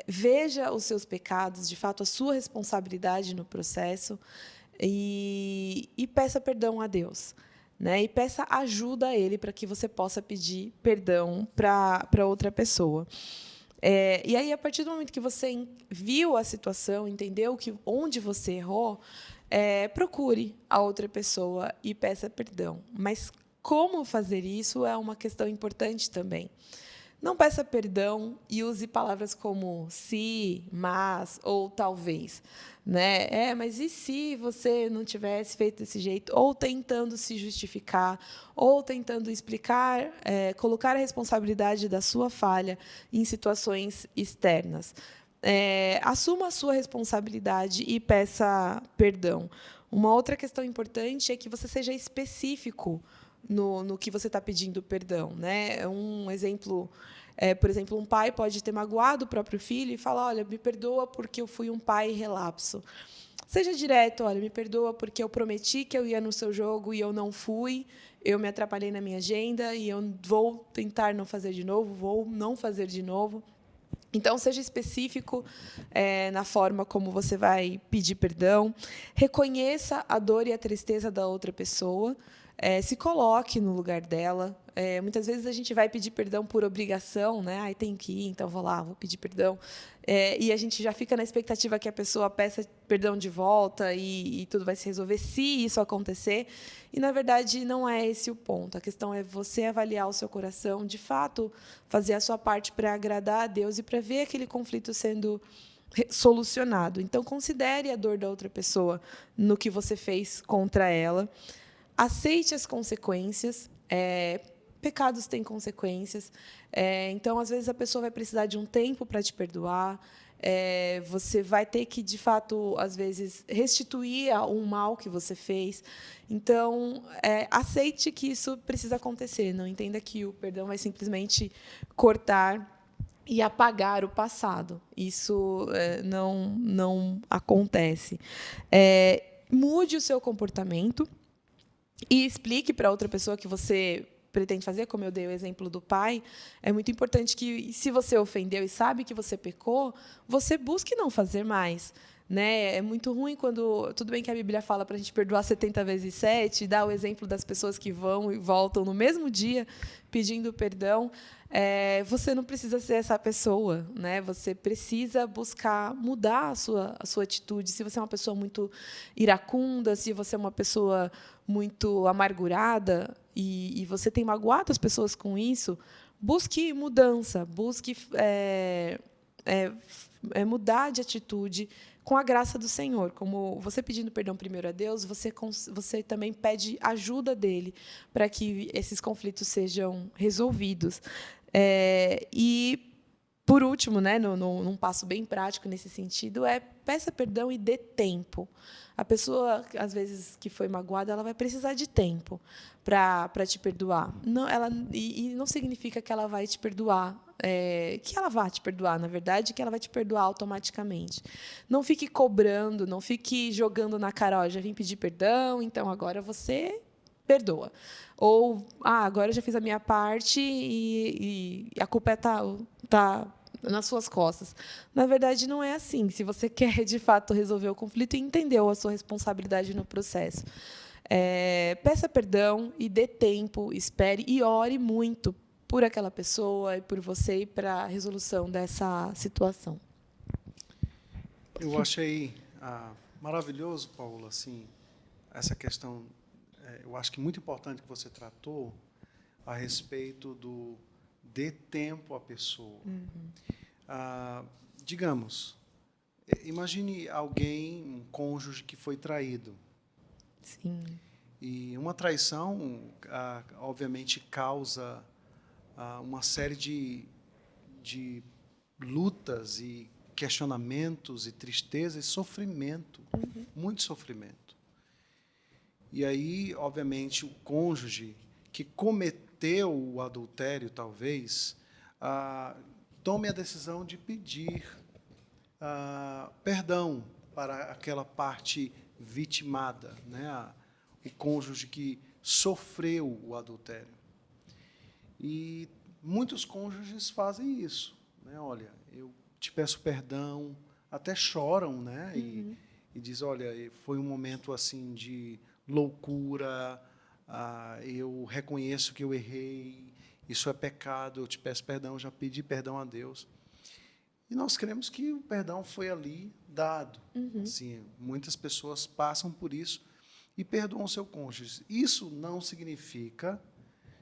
veja os seus pecados, de fato, a sua responsabilidade no processo e peça perdão a Deus, né? E peça ajuda a Ele para que você possa pedir perdão para outra pessoa. E aí, a partir do momento que você viu a situação, entendeu onde você errou, procure a outra pessoa e peça perdão. Mas como fazer isso é uma questão importante também. Não peça perdão e use palavras como se, mas ou talvez, né? Mas e se você não tivesse feito desse jeito? Ou tentando se justificar, ou tentando explicar, colocar a responsabilidade da sua falha em situações externas. Assuma a sua responsabilidade e peça perdão. Uma outra questão importante é que você seja específico no que você está pedindo perdão, né? Um exemplo, por exemplo, um pai pode ter magoado o próprio filho e falar: olha, me perdoa porque eu fui um pai relapso. Seja direto: olha, me perdoa porque eu prometi que eu ia no seu jogo e eu não fui, eu me atrapalhei na minha agenda e eu vou tentar não fazer de novo, vou não fazer de novo. Então, seja específico na forma como você vai pedir perdão. Reconheça a dor e a tristeza da outra pessoa. Se coloque no lugar dela. Muitas vezes a gente vai pedir perdão por obrigação, né? Ai, tem que ir, então vou lá, vou pedir perdão. E a gente já fica na expectativa que a pessoa peça perdão de volta e tudo vai se resolver se isso acontecer. E, na verdade, não é esse o ponto. A questão é você avaliar o seu coração, de fato, fazer a sua parte para agradar a Deus e para ver aquele conflito sendo solucionado. Então, considere a dor da outra pessoa no que você fez contra ela. Aceite as consequências. Pecados têm consequências. Então, às vezes, a pessoa vai precisar de um tempo para te perdoar. Você vai ter que, de fato, às vezes, restituir um mal que você fez. Então, aceite que isso precisa acontecer. Não entenda que o perdão vai simplesmente cortar e apagar o passado. Isso não acontece. Mude o seu comportamento e explique para outra pessoa que você pretende fazer, como eu dei o exemplo do pai. É muito importante que, se você ofendeu e sabe que você pecou, você busque não fazer mais, né? É muito ruim quando... Tudo bem que a Bíblia fala para a gente perdoar 70 vezes 7, dá o exemplo das pessoas que vão e voltam no mesmo dia pedindo perdão. Você não precisa ser essa pessoa, né? Você precisa buscar mudar a sua atitude. Se você é uma pessoa muito iracunda, se você é uma pessoa muito amargurada e você tem magoado as pessoas com isso, busque mudança, busque mudar de atitude com a graça do Senhor. Como você pedindo perdão primeiro a Deus, você também pede ajuda dele para que esses conflitos sejam resolvidos. E, por último, né, num passo bem prático nesse sentido, peça perdão e dê tempo. A pessoa, às vezes, que foi magoada, ela vai precisar de tempo para te perdoar. E não significa que ela vai te perdoar, que ela vai te perdoar, na verdade, que ela vai te perdoar automaticamente. Não fique cobrando, não fique jogando na cara: ó, já vim pedir perdão, então agora você perdoa. Ou, agora eu já fiz a minha parte e a culpa está nas suas costas. Na verdade, não é assim. Se você quer, de fato, resolver o conflito e entendeu a sua responsabilidade no processo, peça perdão e dê tempo, espere e ore muito por aquela pessoa e por você e para a resolução dessa situação. Eu achei maravilhoso, Paula, assim, essa questão. Eu acho que muito importante que você tratou a respeito Dê tempo à pessoa. Digamos, imagine alguém, um cônjuge que foi traído. Sim. E uma traição, obviamente, causa uma série de lutas e questionamentos e tristeza e sofrimento, muito sofrimento. E aí, obviamente, o cônjuge que cometeu o adultério, talvez, tome a decisão de pedir perdão para aquela parte vitimada, né? O cônjuge que sofreu o adultério. E muitos cônjuges fazem isso, né? Olha, eu te peço perdão, até choram, né? E diz, olha, foi um momento assim de loucura, eu reconheço que eu errei, isso é pecado, eu te peço perdão, já pedi perdão a Deus. E nós cremos que o perdão foi ali dado. Assim, muitas pessoas passam por isso e perdoam o seu cônjuge. Isso não significa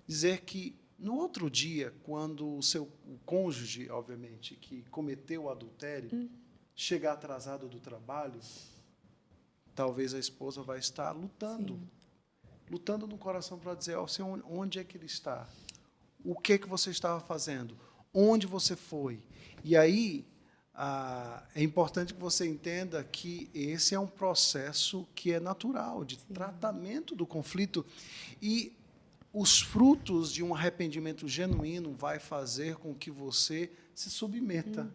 dizer que, no outro dia, quando o cônjuge, obviamente, que cometeu o adultério, chegar atrasado do trabalho, talvez a esposa vai estar lutando. Sim. Lutando no coração para dizer, Senhor, onde é que ele está? O que você estava fazendo? Onde você foi? E aí, é importante que você entenda que esse é um processo que é natural, de tratamento do conflito. E os frutos de um arrependimento genuíno vai fazer com que você se submeta.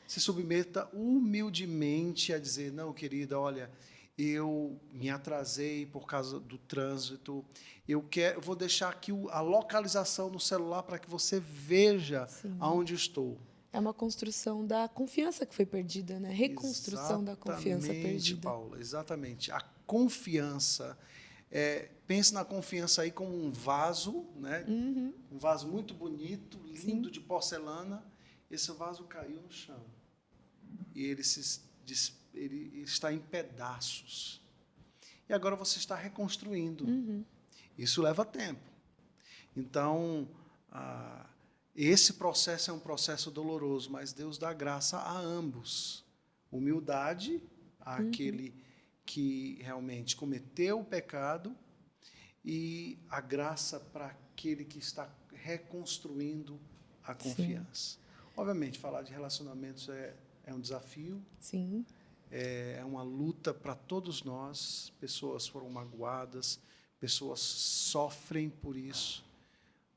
Se submeta humildemente a dizer, não, querida, olha, eu me atrasei por causa do trânsito, eu vou deixar aqui a localização no celular para que você veja aonde estou. É uma construção da confiança que foi perdida, né? Reconstrução da confiança perdida. Exatamente, Paula, exatamente. A confiança, pense na confiança aí como um vaso, né? Um vaso muito bonito, lindo, de porcelana. Esse vaso caiu no chão e ele está em pedaços. E agora você está reconstruindo. Isso leva tempo. Então, esse processo é um processo doloroso, mas Deus dá graça a ambos. Humildade àquele que realmente cometeu o pecado e a graça para aquele que está reconstruindo a confiança. Obviamente, falar de relacionamentos é um desafio. Sim. É uma luta para todos nós. Pessoas foram magoadas, pessoas sofrem por isso,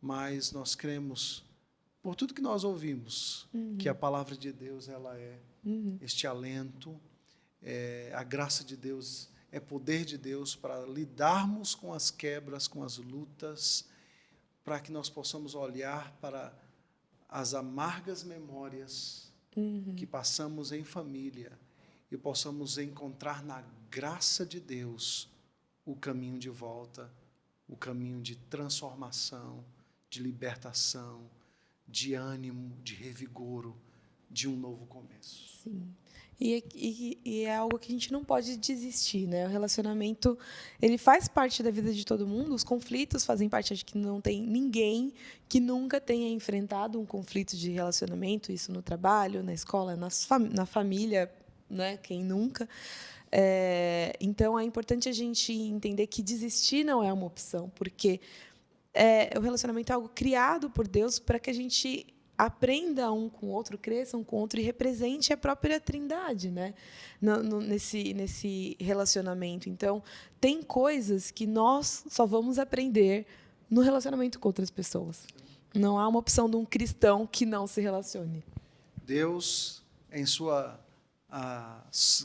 mas nós cremos, por tudo que nós ouvimos, que a palavra de Deus ela é este alento, a graça de Deus é poder de Deus para lidarmos com as quebras, com as lutas, para que nós possamos olhar para as amargas memórias que passamos em família e possamos encontrar na graça de Deus o caminho de volta, o caminho de transformação, de libertação, de ânimo, de revigoro, de um novo começo. Sim. E é algo que a gente não pode desistir, né? O relacionamento, ele faz parte da vida de todo mundo, os conflitos fazem parte, acho que não tem ninguém que nunca tenha enfrentado um conflito de relacionamento, isso no trabalho, na escola, na família, né? Quem nunca? Então, é importante a gente entender que desistir não é uma opção, porque o relacionamento é algo criado por Deus para que a gente aprenda um com o outro, cresça um com o outro e represente a própria Trindade, né? Nesse relacionamento. Então, tem coisas que nós só vamos aprender no relacionamento com outras pessoas. Não há uma opção de um cristão que não se relacione. Deus, em sua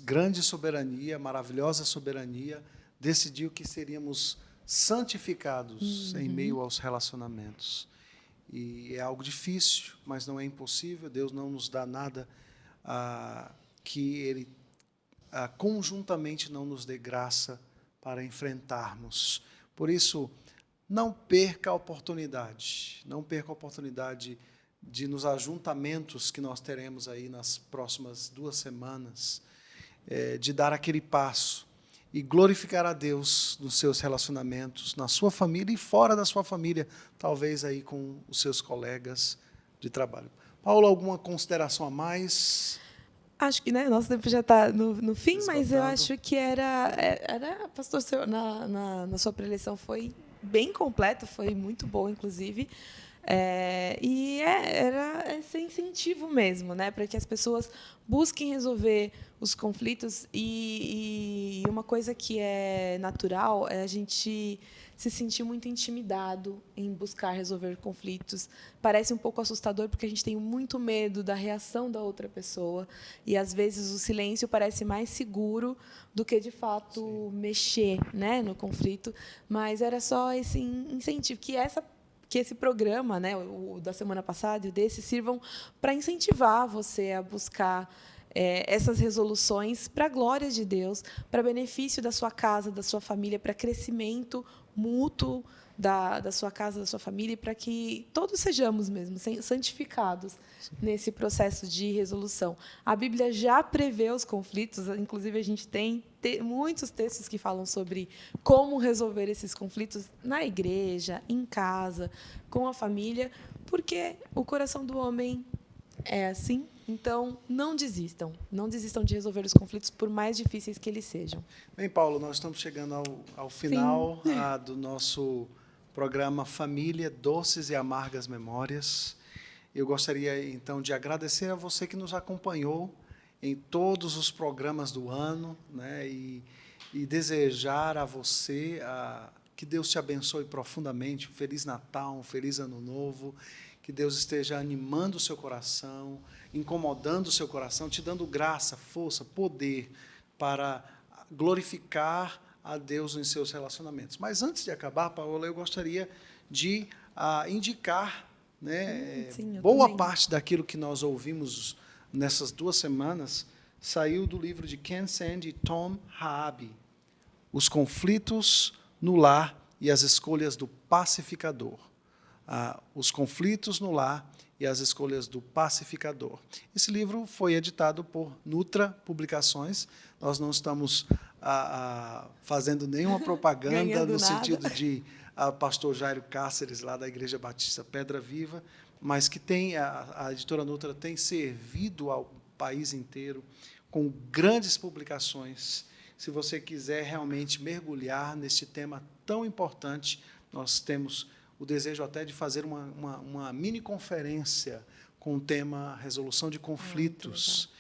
grande soberania, maravilhosa soberania, decidiu que seríamos santificados em meio aos relacionamentos. E é algo difícil, mas não é impossível. Deus não nos dá nada que Ele conjuntamente não nos dê graça para enfrentarmos. Por isso, não perca a oportunidade. Não perca a oportunidade de, nos ajuntamentos que nós teremos aí nas próximas 2 semanas, de dar aquele passo e glorificar a Deus nos seus relacionamentos, na sua família e fora da sua família, talvez aí com os seus colegas, de trabalho. Paulo, alguma consideração a mais? Acho que, né, nosso tempo já está no fim, mas eu Esgotando. acho que pastor, na sua preleção foi bem completo, foi muito boa, inclusive. Era esse incentivo mesmo, né, para que as pessoas busquem resolver os conflitos. E uma coisa que é natural é a gente se sentir muito intimidado em buscar resolver conflitos. Parece um pouco assustador, porque a gente tem muito medo da reação da outra pessoa, e, às vezes, o silêncio parece mais seguro do que, de fato, mexer, né, no conflito. Mas era só esse incentivo, que esse programa, né, o da semana passada e o desse, sirvam para incentivar você a buscar essas resoluções para a glória de Deus, para benefício da sua casa, da sua família, para crescimento mútuo da sua casa, da sua família, e para que todos sejamos mesmo santificados nesse processo de resolução. A Bíblia já prevê os conflitos, inclusive a gente tem muitos textos que falam sobre como resolver esses conflitos na igreja, em casa, com a família, porque o coração do homem é assim. Então, não desistam de resolver os conflitos, por mais difíceis que eles sejam. Bem, Paulo, nós estamos chegando ao final do nosso programa Família, Doces e Amargas Memórias. Eu gostaria, então, de agradecer a você que nos acompanhou em todos os programas do ano, né, e desejar a você que Deus te abençoe profundamente, um Feliz Natal, um Feliz Ano Novo, que Deus esteja animando o seu coração, incomodando o seu coração, te dando graça, força, poder para glorificar a Deus em seus relacionamentos. Mas, antes de acabar, Paola, eu gostaria de indicar, né, Sim, boa também. parte daquilo que nós ouvimos nessas 2 semanas saiu do livro de Ken Sande e Tom Haabe, Os Conflitos no Lar e as Escolhas do Pacificador. Os Conflitos no Lar e as Escolhas do Pacificador. Esse livro foi editado por Nutra Publicações. Nós não estamos fazendo nenhuma propaganda no sentido de pastor Jairo Cáceres, lá da Igreja Batista Pedra Viva, mas que a editora Nutra tem servido ao país inteiro com grandes publicações. Se você quiser realmente mergulhar neste tema tão importante, nós temos o desejo até de fazer uma mini conferência com o tema resolução de conflitos.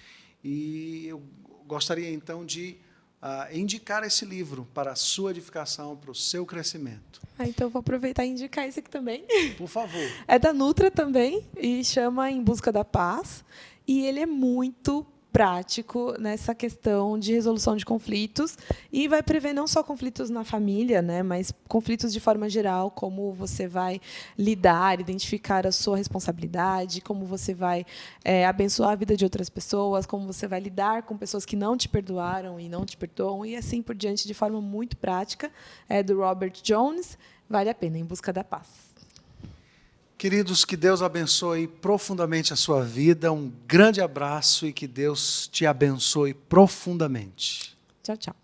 E eu gostaria, então, de indicar esse livro para a sua edificação, para o seu crescimento. Então, eu vou aproveitar e indicar esse aqui também. Por favor. É da Nutra também, e chama Em Busca da Paz. E ele é muito prático nessa questão de resolução de conflitos, e vai prever não só conflitos na família, né, mas conflitos de forma geral, como você vai lidar, identificar a sua responsabilidade, como você vai abençoar a vida de outras pessoas, como você vai lidar com pessoas que não te perdoaram e não te perdoam, e assim por diante, de forma muito prática. É do Robert Jones, vale a pena, Em Busca da Paz. Queridos, que Deus abençoe profundamente a sua vida, um grande abraço e que Deus te abençoe profundamente. Tchau, tchau.